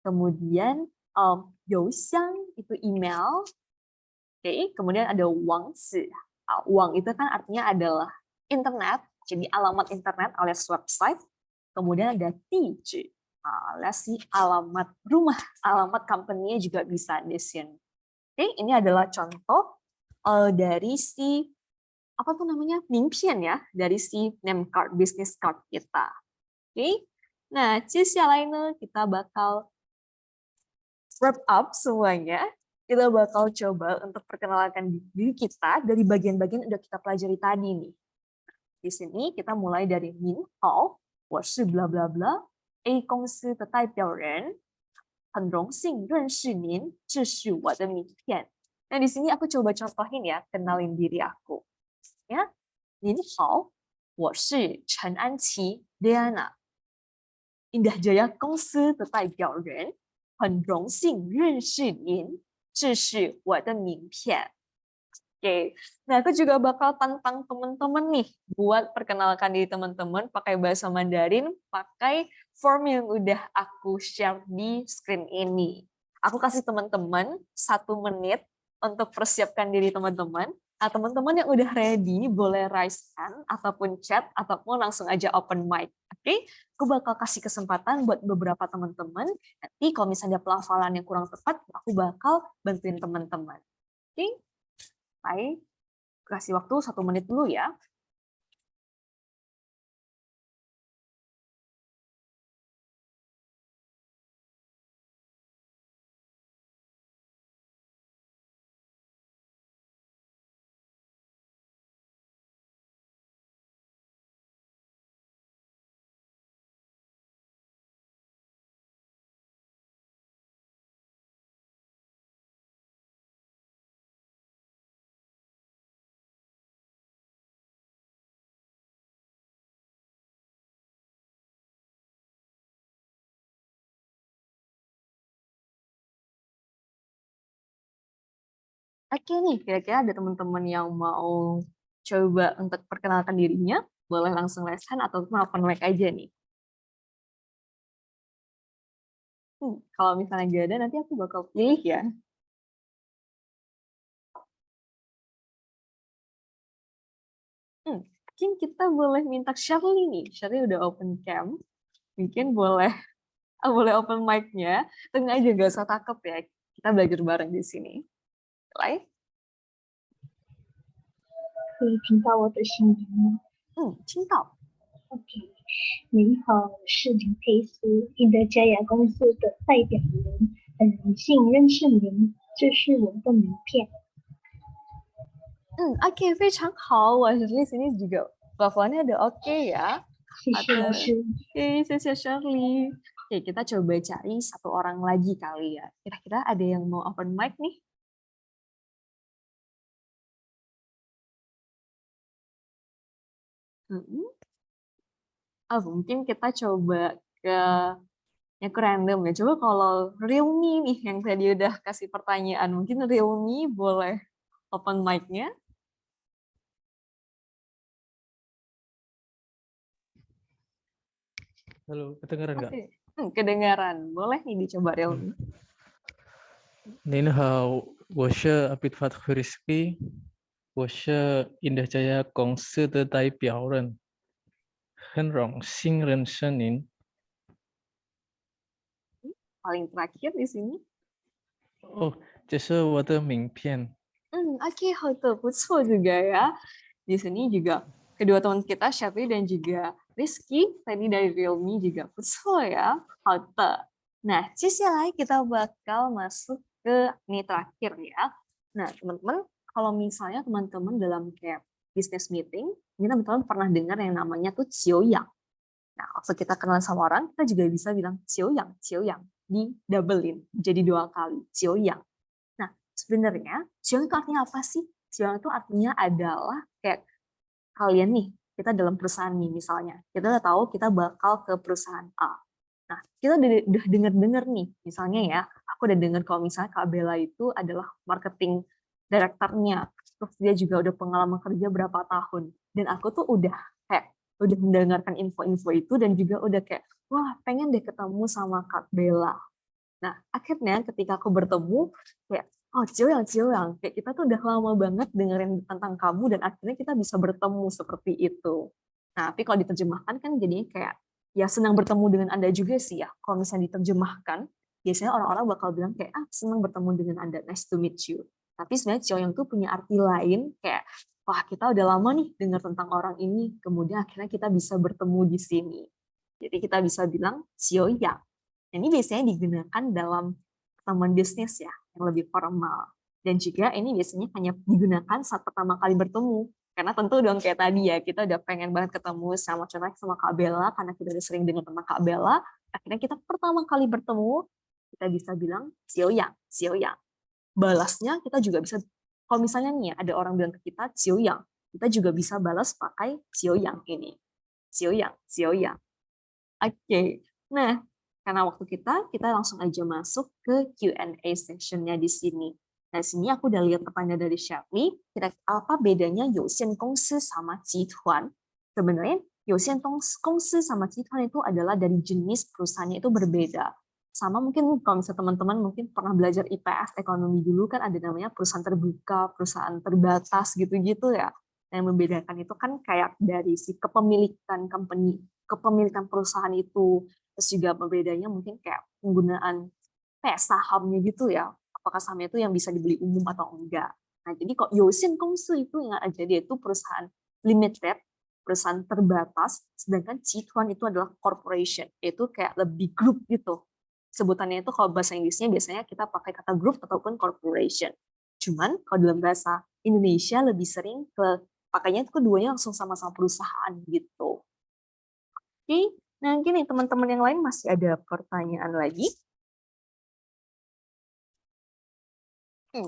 Speaker 1: kemudian 邮箱 itu email, oke, kemudian ada 网址. Wang itu kan artinya adalah internet, jadi alamat internet alias website. Kemudian ada 地址, alias si alamat rumah, alamat company-nya juga bisa di sini. Oke, ini adalah contoh dari si apa tuh namanya? 名片 ya, dari si name card, business card kita. Oke. Nah, 接下来呢 kita bakal wrap up semuanya. Kita bakal coba untuk perkenalkan diri kita dari bagian-bagian yang udah kita pelajari tadi nih. Di sini kita mulai dari 您好 我是 bla bla bla A 公司的代表人，很荣幸认识您，这是我的名片. Nah, di sini aku coba contohin ya, kenalin diri aku. Ya, 您好，我是陈安琪 Diana， Indah Jaya 公司的代表人，很荣幸认识您，这是我的名片. Oke, nah aku juga bakal tantang teman-teman nih buat perkenalkan diri teman-teman pakai bahasa Mandarin, pakai form yang udah aku share di screen ini. Aku kasih teman-teman 1 menit untuk persiapkan diri teman-teman. Nah, teman-teman yang udah ready boleh raise hand ataupun chat ataupun langsung aja open mic. Oke, aku bakal kasih kesempatan buat beberapa teman-teman. Nanti kalau misalnya pelafalan yang kurang tepat, aku bakal bantuin teman-teman. Oke? Baik, kasih waktu 1 menit dulu ya. Oke nih, kira-kira ada teman-teman yang mau coba untuk perkenalkan dirinya, boleh langsung raise hand ataupun open mic aja nih. Kalau misalnya nggak ada, nanti aku bakal pilih ya. Mungkin kita boleh minta Shirley nih. Shirley udah open cam. Mungkin boleh boleh open mic-nya. Tengah aja, nggak usah takut ya. Kita belajar bareng di sini. Mulai.
Speaker 3: 可以听到我的声音吗？
Speaker 1: 听到。
Speaker 3: OK，您好，我是林佩斯，印德加雅公司的代表人，很荣幸认识您，这是我的名片。
Speaker 1: Oke, 非常好。我Shirley sini juga pelafalannya udah oke ya.
Speaker 3: 谢谢老师。
Speaker 1: Oke, 谢谢 Shirley. Oke, kita coba cari 1 orang lagi kali ya. Kira-kira ada yang mau open mic nih? Mungkin kita coba yang ke random ya. Coba kalau Realme nih yang tadi udah kasih pertanyaan, mungkin Realme boleh open mic-nya.
Speaker 4: Halo, kedengaran nggak?
Speaker 1: Kedengaran. Boleh nih dicoba Realme.
Speaker 4: 您好，我是 Abid Fathu Rizky，我是印德家亚公司的代表人，很荣幸认识您。
Speaker 1: Paling terakhir di sini.
Speaker 4: 哦，这是我的名片。
Speaker 1: Oke, Haute, 不错 juga ya. Di sini juga kedua teman kita, Syafri dan juga Rizky, tadi dari Realme juga 不错 ya, Haute. Nah, 接下来 kita bakal masuk ke ini terakhir ya. Nah, teman-teman, kalau misalnya teman-teman dalam kayak business meeting, kita teman-teman pernah dengar yang namanya tuh Cio-yang. Nah, waktu kita kenal sama orang, kita juga bisa bilang Cio-yang, Cio-yang, di doublein, jadi 2 kali, Cio-yang. Nah, sebenarnya Cio itu artinya apa sih? Cio itu artinya adalah kayak kalian nih, kita dalam perusahaan nih misalnya, kita udah tahu kita bakal ke perusahaan A. Nah, kita udah dengar-dengar nih, misalnya ya, aku udah dengar kalau misalnya Kak Bella itu adalah marketing direkturnya, terus dia juga udah pengalaman kerja berapa tahun, dan aku tuh udah mendengarkan info-info itu dan juga udah kayak, wah pengen deh ketemu sama Kak Bella. Nah, akhirnya ketika aku bertemu, kayak, oh Cio-yang, kayak kita tuh udah lama banget dengerin tentang kamu dan akhirnya kita bisa bertemu seperti itu. Nah, tapi kalau diterjemahkan kan jadinya kayak, ya senang bertemu dengan Anda juga sih ya. Kalau misalnya diterjemahkan, biasanya orang-orang bakal bilang kayak, senang bertemu dengan Anda, nice to meet you. Tapi sebenarnya Cio-yang tuh punya arti lain, kayak, wah kita udah lama nih dengar tentang orang ini, kemudian akhirnya kita bisa bertemu di sini. Jadi kita bisa bilang Cio-yang. Ini biasanya digunakan dalam pertemuan bisnis ya, yang lebih formal. Dan juga ini biasanya hanya digunakan saat pertama kali bertemu. Karena tentu dong kayak tadi ya, kita udah pengen banget ketemu sama Kak Bella, karena kita udah sering dengar tentang Kak Bella, akhirnya kita pertama kali bertemu, kita bisa bilang Cio-yang, Cio-yang. Balasnya kita juga bisa, kalau misalnya nih ada orang bilang ke kita Cio-yang, kita juga bisa balas pakai Cio-yang ini. Cio-yang, Cio-yang. Oke, nah karena waktu kita langsung aja masuk ke Q&A session-nya di sini. Nah, sini aku udah lihat pertanyaan dari Shirley, kira-kira apa bedanya Youxian Gongsi sama Jituan? Sebenarnya Youxian Gongsi sama Jituan itu adalah dari jenis perusahaannya itu berbeda. Sama mungkin kalau misalnya teman-teman mungkin pernah belajar IPS ekonomi dulu kan ada namanya perusahaan terbuka, perusahaan terbatas gitu-gitu ya. Yang membedakan itu kan kayak dari si kepemilikan company, kepemilikan perusahaan itu. Terus juga bedanya mungkin kayak penggunaan kayak sahamnya gitu ya. Apakah sahamnya itu yang bisa dibeli umum atau enggak. Nah, jadi kok Youxian Gongsi itu yang aja dia itu perusahaan limited, perusahaan terbatas, sedangkan Jituan itu adalah corporation, itu kayak lebih grup gitu. Sebutannya itu kalau bahasa Inggrisnya biasanya kita pakai kata group ataupun corporation. Cuman kalau dalam bahasa Indonesia lebih sering ke pakainya itu keduanya langsung sama-sama perusahaan gitu. Oke, nah mungkin nih teman-teman yang lain masih ada pertanyaan lagi?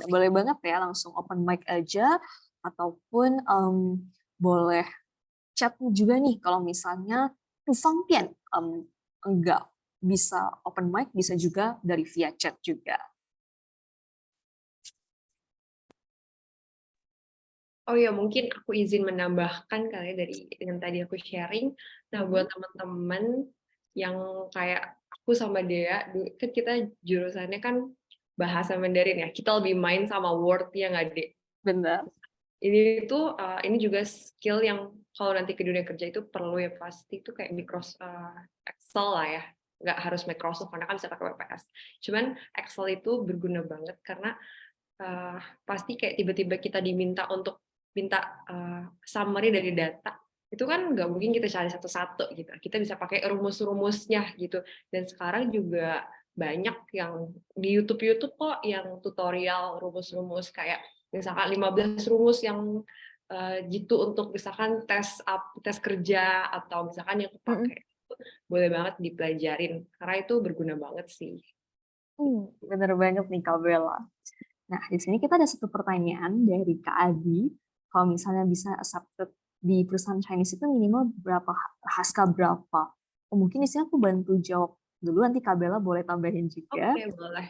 Speaker 1: Boleh banget ya, langsung open mic aja, ataupun boleh chat juga nih, kalau misalnya Fangpian enggak bisa open mic, bisa juga dari via chat juga.
Speaker 2: Oh ya, mungkin aku izin menambahkan kali ya dari dengan tadi aku sharing. Nah, buat teman-teman yang kayak aku sama Dea, kan kita jurusannya kan bahasa Mandarin ya. Kita lebih main sama word ya nggak, Dek?
Speaker 1: Benar.
Speaker 2: Ini juga skill yang kalau nanti ke dunia kerja itu perlu ya, pasti itu kayak Microsoft Excel lah ya. Nggak harus Microsoft karena kan bisa pakai WPS. Cuman Excel itu berguna banget karena pasti kayak tiba-tiba kita diminta untuk minta summary dari data, itu kan nggak mungkin kita cari satu-satu gitu. Kita bisa pakai rumus-rumusnya gitu. Dan sekarang juga banyak yang di YouTube kok yang tutorial rumus-rumus kayak misalkan 15 rumus yang gitu untuk misalkan tes kerja atau misalkan yang pakai. Boleh banget dipelajarin karena itu berguna banget sih.
Speaker 1: Bener banget nih Kak Bella. Nah, di sini kita ada satu pertanyaan dari Kak Adi. Kalau misalnya bisa accepted di perusahaan Chinese itu minimal berapa, haska berapa? Mungkin di sini aku bantu jawab dulu, nanti Kak Bella boleh tambahin juga.
Speaker 2: Oke, boleh.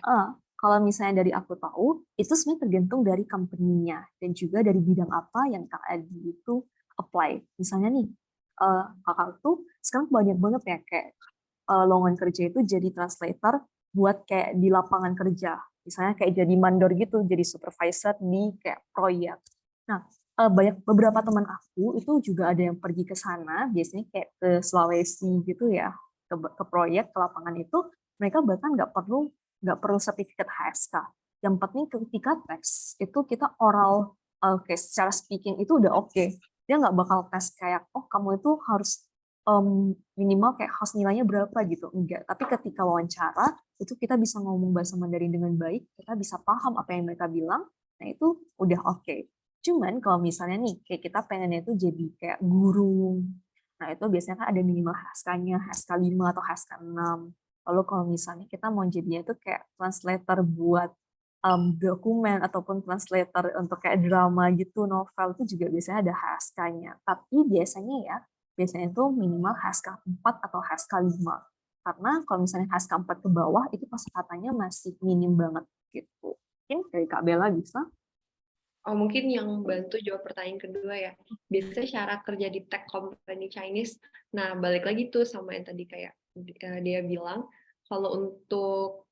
Speaker 1: Kalau misalnya dari aku tahu, itu sebenarnya tergantung dari company-nya dan juga dari bidang apa yang Kak Adi itu apply. Misalnya nih, kakak tuh sekarang banyak banget ya kayak lowongan kerja itu jadi translator buat kayak di lapangan kerja. Misalnya kayak jadi mandor gitu, jadi supervisor di kayak proyek. Nah, banyak beberapa teman aku itu juga ada yang pergi ke sana, biasanya kayak ke Sulawesi gitu ya, ke proyek ke lapangan itu, mereka bahkan nggak perlu sertifikat HSK. Yang penting ketika tes itu kita oral, kayak secara speaking itu udah oke. Dia nggak bakal tes kayak oh kamu itu harus minimal kayak harus nilainya berapa gitu, enggak. Tapi ketika wawancara itu kita bisa ngomong bahasa Mandarin dengan baik, kita bisa paham apa yang mereka bilang, nah itu udah oke. Cuman kalau misalnya nih, kayak kita pengennya itu jadi kayak guru. Nah, itu biasanya kan ada minimal HSK-nya, HSK 5 atau HSK 6. Lalu kalau misalnya kita mau jadinya itu kayak translator buat dokumen ataupun translator untuk kayak drama gitu, novel itu juga biasanya ada HSK-nya. Tapi biasanya itu minimal HSK 4 atau HSK 5. Karena kalau misalnya HSK 4 ke bawah, itu kosakatanya masih minim banget gitu. Mungkin dari Kak Bella bisa?
Speaker 2: Oh, mungkin yang bantu jawab pertanyaan kedua ya. Biasanya cara kerja di tech company Chinese. Nah, balik lagi tuh sama yang tadi kayak dia bilang, kalau untuk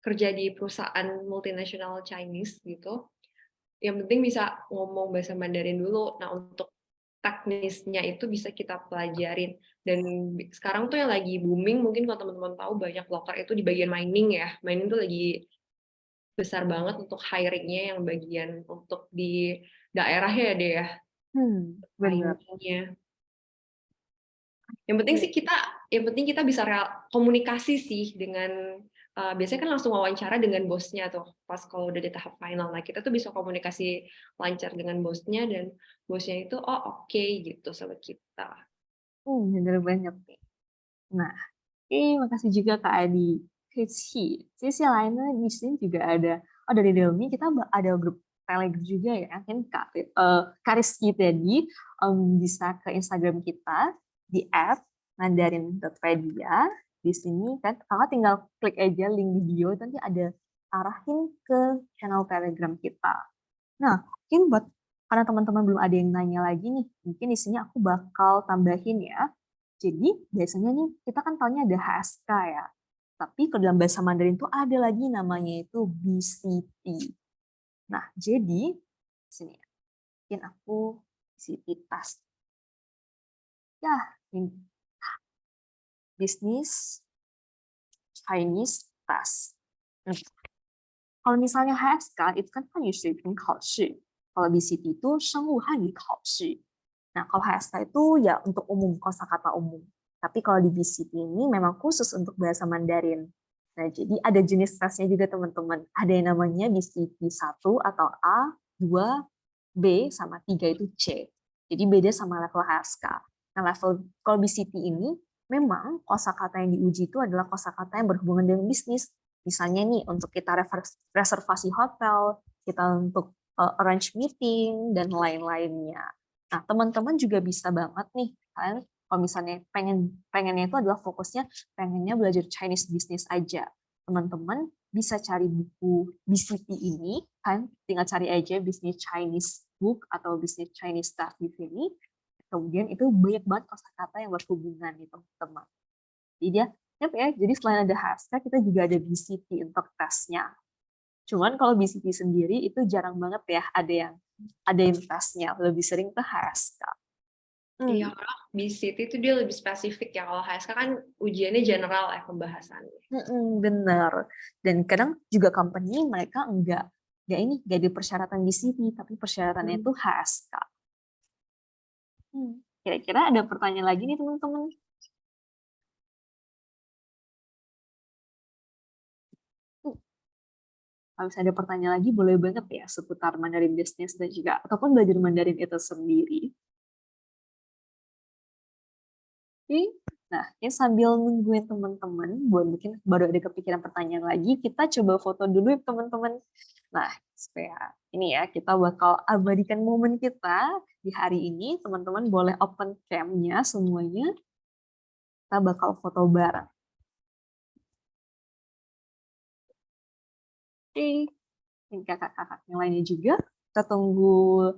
Speaker 2: kerja di perusahaan multinasional Chinese gitu, yang penting bisa ngomong bahasa Mandarin dulu. Nah, untuk teknisnya itu bisa kita pelajarin. Dan sekarang tuh yang lagi booming, mungkin kalau teman-teman tahu banyak loker itu di bagian mining ya. Mining tuh lagi besar banget untuk hiringnya yang bagian untuk di daerah ya deh ya,
Speaker 1: Benar.
Speaker 2: miningnya. Yang penting kita bisa komunikasi sih dengan biasanya kan langsung wawancara dengan bosnya tuh pas kalau udah di tahap final. Nah, kita tuh bisa komunikasi lancar dengan bosnya dan bosnya itu oh oke gitu sama kita.
Speaker 1: Bener banget nih. Nah, makasih juga Kak Adi. Sisi lainnya di sini juga ada, dari Delmi kita ada grup Telegram juga ya. Kan Kak Rizky tadi bisa ke Instagram kita di @mandarin.pedia. Di sini kan kakak tinggal klik aja link di bio, nanti ada arahin ke channel Telegram kita. Nah, mungkin buat karena teman-teman belum ada yang nanya lagi nih, mungkin di sini aku bakal tambahin ya. Jadi biasanya nih kita kan taunya ada HSK ya. Tapi kalau dalam bahasa Mandarin tuh ada lagi namanya itu BCT. Nah, jadi sini ya. Mungkin aku BCT task. Ya, ini Business Chinese task. Nah, kalau misalnya HSK itu kan 汉语水平考试. Kalau BCT itu 生物汉语考试. Nah, kalau HSK itu ya untuk umum, kosakata umum. Tapi kalau di BCT ini memang khusus untuk bahasa Mandarin. Nah, jadi ada jenis tesnya juga teman-teman. Ada yang namanya BCT 1 atau A, 2, B, sama 3 itu C. Jadi beda sama level HSK. Nah, level kalau BCT ini memang kosakata yang diuji itu adalah kosakata yang berhubungan dengan bisnis. Misalnya nih untuk kita reservasi hotel, kita untuk arrange meeting dan lain-lainnya. Nah, teman-teman juga bisa banget nih kan kalau misalnya pengennya itu adalah fokusnya pengennya belajar Chinese business aja. Teman-teman bisa cari buku BCT ini kan tinggal cari aja Business Chinese Book atau Business Chinese Stuff di sini. Kemudian itu banyak banget kosakata yang berhubungan nih teman-teman. Jadi jadi selain ada HSK kita juga ada BCT untuk tesnya. Cuman kalau BCT sendiri itu jarang banget ya ada yang tesnya, lebih sering ke HSK.
Speaker 2: Iya, karena BCT itu dia lebih spesifik ya. Kalau HSK kan ujiannya general ya pembahasannya.
Speaker 1: Benar. Dan kadang juga company mereka enggak di persyaratan BCT, tapi persyaratannya itu HSK. Kira-kira ada pertanyaan lagi nih teman-teman? Kalau misalnya ada pertanyaan lagi, boleh banget ya seputar Mandarin Business dan juga ataupun belajar Mandarin itu sendiri. Oke, nah ini sambil nungguin teman-teman, buat mungkin baru ada kepikiran pertanyaan lagi, kita coba foto dulu ya teman-teman. Nah, supaya ini ya, kita bakal abadikan momen kita di hari ini. Teman-teman boleh open cam-nya semuanya. Kita bakal foto bareng. Oke, ini kakak-kakak yang lainnya juga. Kita tunggu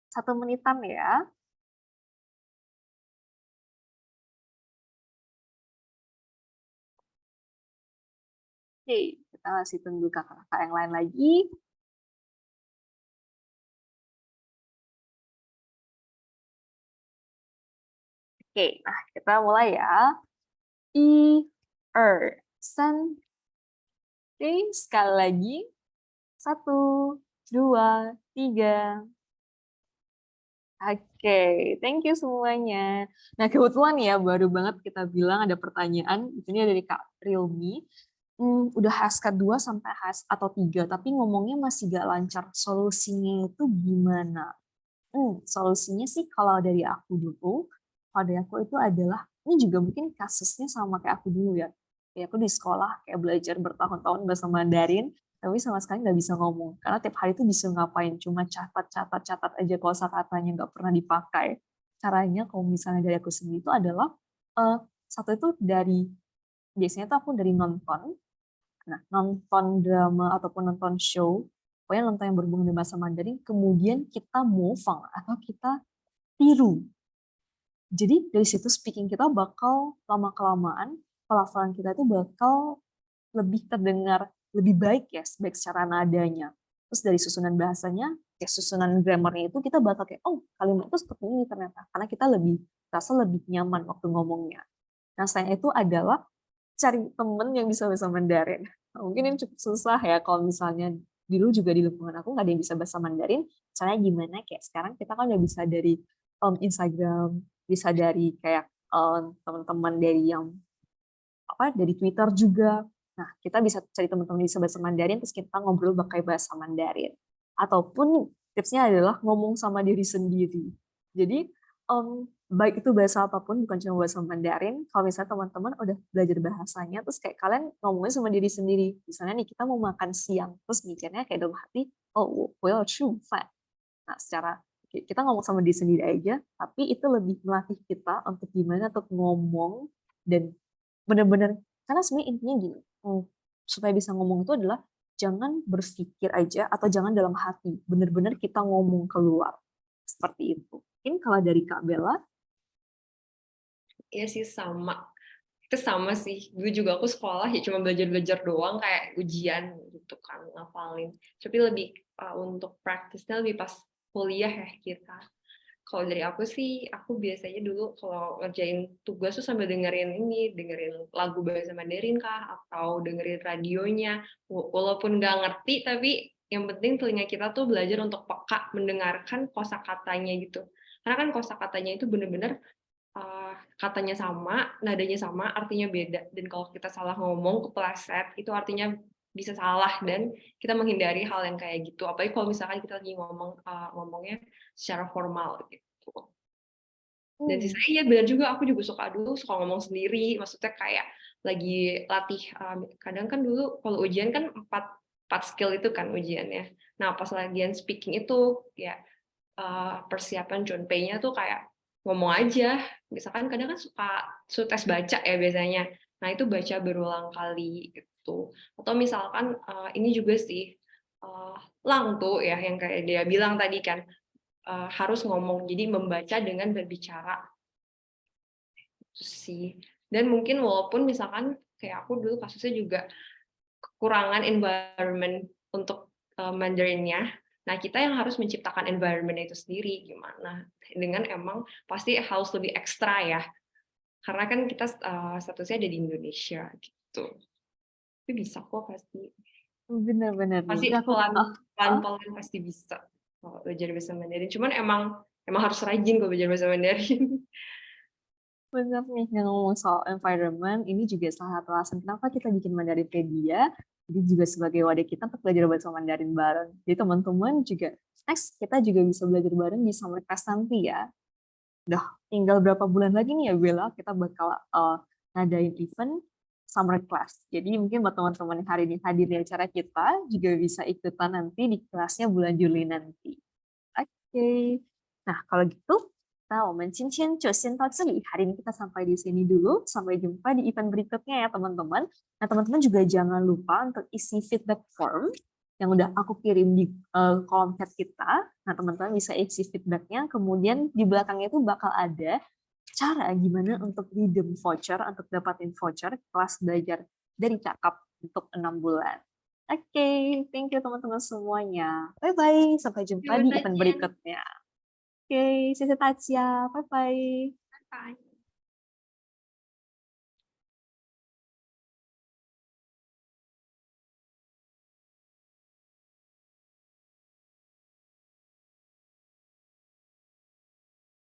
Speaker 1: 1 menitan ya. Oke, kita masih tunggu kakak-kakak yang lain lagi. Oke, nah kita mulai ya. 1、2、3. Oke, sekali lagi. 1, 2, 3. Oke, thank you semuanya. Nah, kebetulan ya baru banget kita bilang ada pertanyaan, ini dari Kak Rilmi. Udah HSK 2 sampai HS atau 3, tapi ngomongnya masih gak lancar. Solusinya itu gimana? Solusinya sih kalau dari aku dulu, kalau dari aku itu adalah, ini juga mungkin kasusnya sama kayak aku dulu ya. Kayak aku di sekolah kayak belajar bertahun-tahun bahasa Mandarin, tapi sama sekali nggak bisa ngomong. Karena tiap hari itu disuruh ngapain, cuma catat aja kosakatanya nggak pernah dipakai. Caranya kalau misalnya dari aku sendiri itu adalah, satu itu dari, biasanya tuh aku dari nonton. Nah, nonton drama ataupun nonton show, pokoknya nonton yang berhubungan dengan bahasa Mandarin, kemudian kita move atau kita tiru. Jadi dari situ speaking kita bakal lama-kelamaan, pelafalan kita itu bakal lebih terdengar lebih baik ya, baik secara nadanya. Terus dari susunan bahasanya, ya susunan grammarnya itu kita bakal kayak, oh kalimat itu seperti ini ternyata. Karena kita rasa lebih nyaman waktu ngomongnya. Nah, selain itu adalah cari temen yang bisa bahasa Mandarin. Nah, mungkin ini cukup susah ya kalau misalnya dulu juga di lingkungan aku nggak ada yang bisa bahasa Mandarin. Caranya gimana? Kayak sekarang kita kan udah bisa dari Instagram, bisa dari kayak teman-teman dari yang dari Twitter juga. Nah, kita bisa cari teman-teman yang bisa bahasa Mandarin, terus kita ngobrol pakai bahasa Mandarin. Ataupun tipsnya adalah ngomong sama diri sendiri. Jadi, baik itu bahasa apapun, bukan cuma bahasa Mandarin, kalau misalnya teman-teman udah belajar bahasanya, terus kayak kalian ngomongnya sama diri sendiri. Misalnya nih, kita mau makan siang, terus mikirnya kayak dalam hati, oh, well, true, fine. Nah, secara kita ngomong sama diri sendiri aja, tapi itu lebih melatih kita untuk gimana untuk ngomong dan benar-benar, karena sebenarnya intinya gini, supaya bisa ngomong itu adalah jangan berpikir aja atau jangan dalam hati, benar-benar kita ngomong keluar seperti itu. Mungkin kalau dari Kak Bella,
Speaker 2: Iya sih sama. Itu sama sih. Dulu juga aku sekolah ya cuma belajar-belajar doang kayak ujian gitu kan, ngafalin. Tapi lebih untuk praktisnya lebih pas kuliah ya kita. Kalau dari aku sih, aku biasanya dulu kalau ngerjain tugas tuh sambil dengerin lagu bahasa Mandarin kah, atau dengerin radionya. Walaupun nggak ngerti, tapi yang penting telinga kita tuh belajar untuk peka mendengarkan kosakatanya gitu. Karena kan kosakatanya itu bener-bener katanya sama, nadanya sama, artinya beda. Dan kalau kita salah ngomong, kepleset, itu artinya bisa salah dan kita menghindari hal yang kayak gitu. Apalagi kalau misalkan kita lagi ngomongnya secara formal gitu. Dan sisanya ya benar juga, aku juga suka ngomong sendiri. Maksudnya kayak lagi latih, kadang kan dulu kalau ujian kan 4 skill itu kan ujiannya. Nah pas latihan speaking itu ya persiapan Junpei-nya tuh kayak ngomong aja. Misalkan kadang kan suka tes baca ya biasanya. Nah itu baca berulang kali gitu. Atau misalkan ini juga sih Lang tuh ya yang kayak dia bilang tadi kan harus ngomong, jadi membaca dengan berbicara itu sih. Dan mungkin walaupun misalkan kayak aku dulu kasusnya juga kekurangan environment untuk Mandarinnya. Nah, kita yang harus menciptakan environment itu sendiri gimana? Dengan emang pasti harus lebih ekstra ya. Karena kan kita statusnya ada di Indonesia gitu. Tapi bisa kok pasti.
Speaker 1: benar-benar
Speaker 2: Pasti
Speaker 1: nih, aku
Speaker 2: pelan-pelan pasti bisa kalau belajar bahasa Mandarin. Cuman emang harus rajin kalau belajar bahasa Mandarin.
Speaker 1: benar nih ngomong soal environment, ini juga salah satu alasan kenapa kita bikin Mandarinpedia. Jadi juga sebagai wadah kita untuk belajar bahasa Mandarin bareng. Jadi teman-teman juga, next kita juga bisa belajar bareng di Summer Class nanti ya. Udah tinggal berapa bulan lagi nih ya Bella, kita bakal ngadain event Summer Class. Jadi mungkin buat teman-teman yang hari ini hadir di acara kita, juga bisa ikutan nanti di kelasnya bulan Juli nanti. Oke. Nah, kalau gitu, hari ini kita sampai di sini dulu. Sampai jumpa di event berikutnya ya, teman-teman. Nah, teman-teman juga jangan lupa untuk isi feedback form yang udah aku kirim di kolom chat kita. Nah, teman-teman bisa isi feedbacknya. Kemudian di belakangnya itu bakal ada cara gimana untuk redeem voucher, untuk dapatin voucher kelas belajar dari Cakap untuk 6 bulan. Oke, thank you teman-teman semuanya. Bye-bye, sampai jumpa di event berikutnya. Oke, 谢谢大家，拜拜。
Speaker 2: Bye.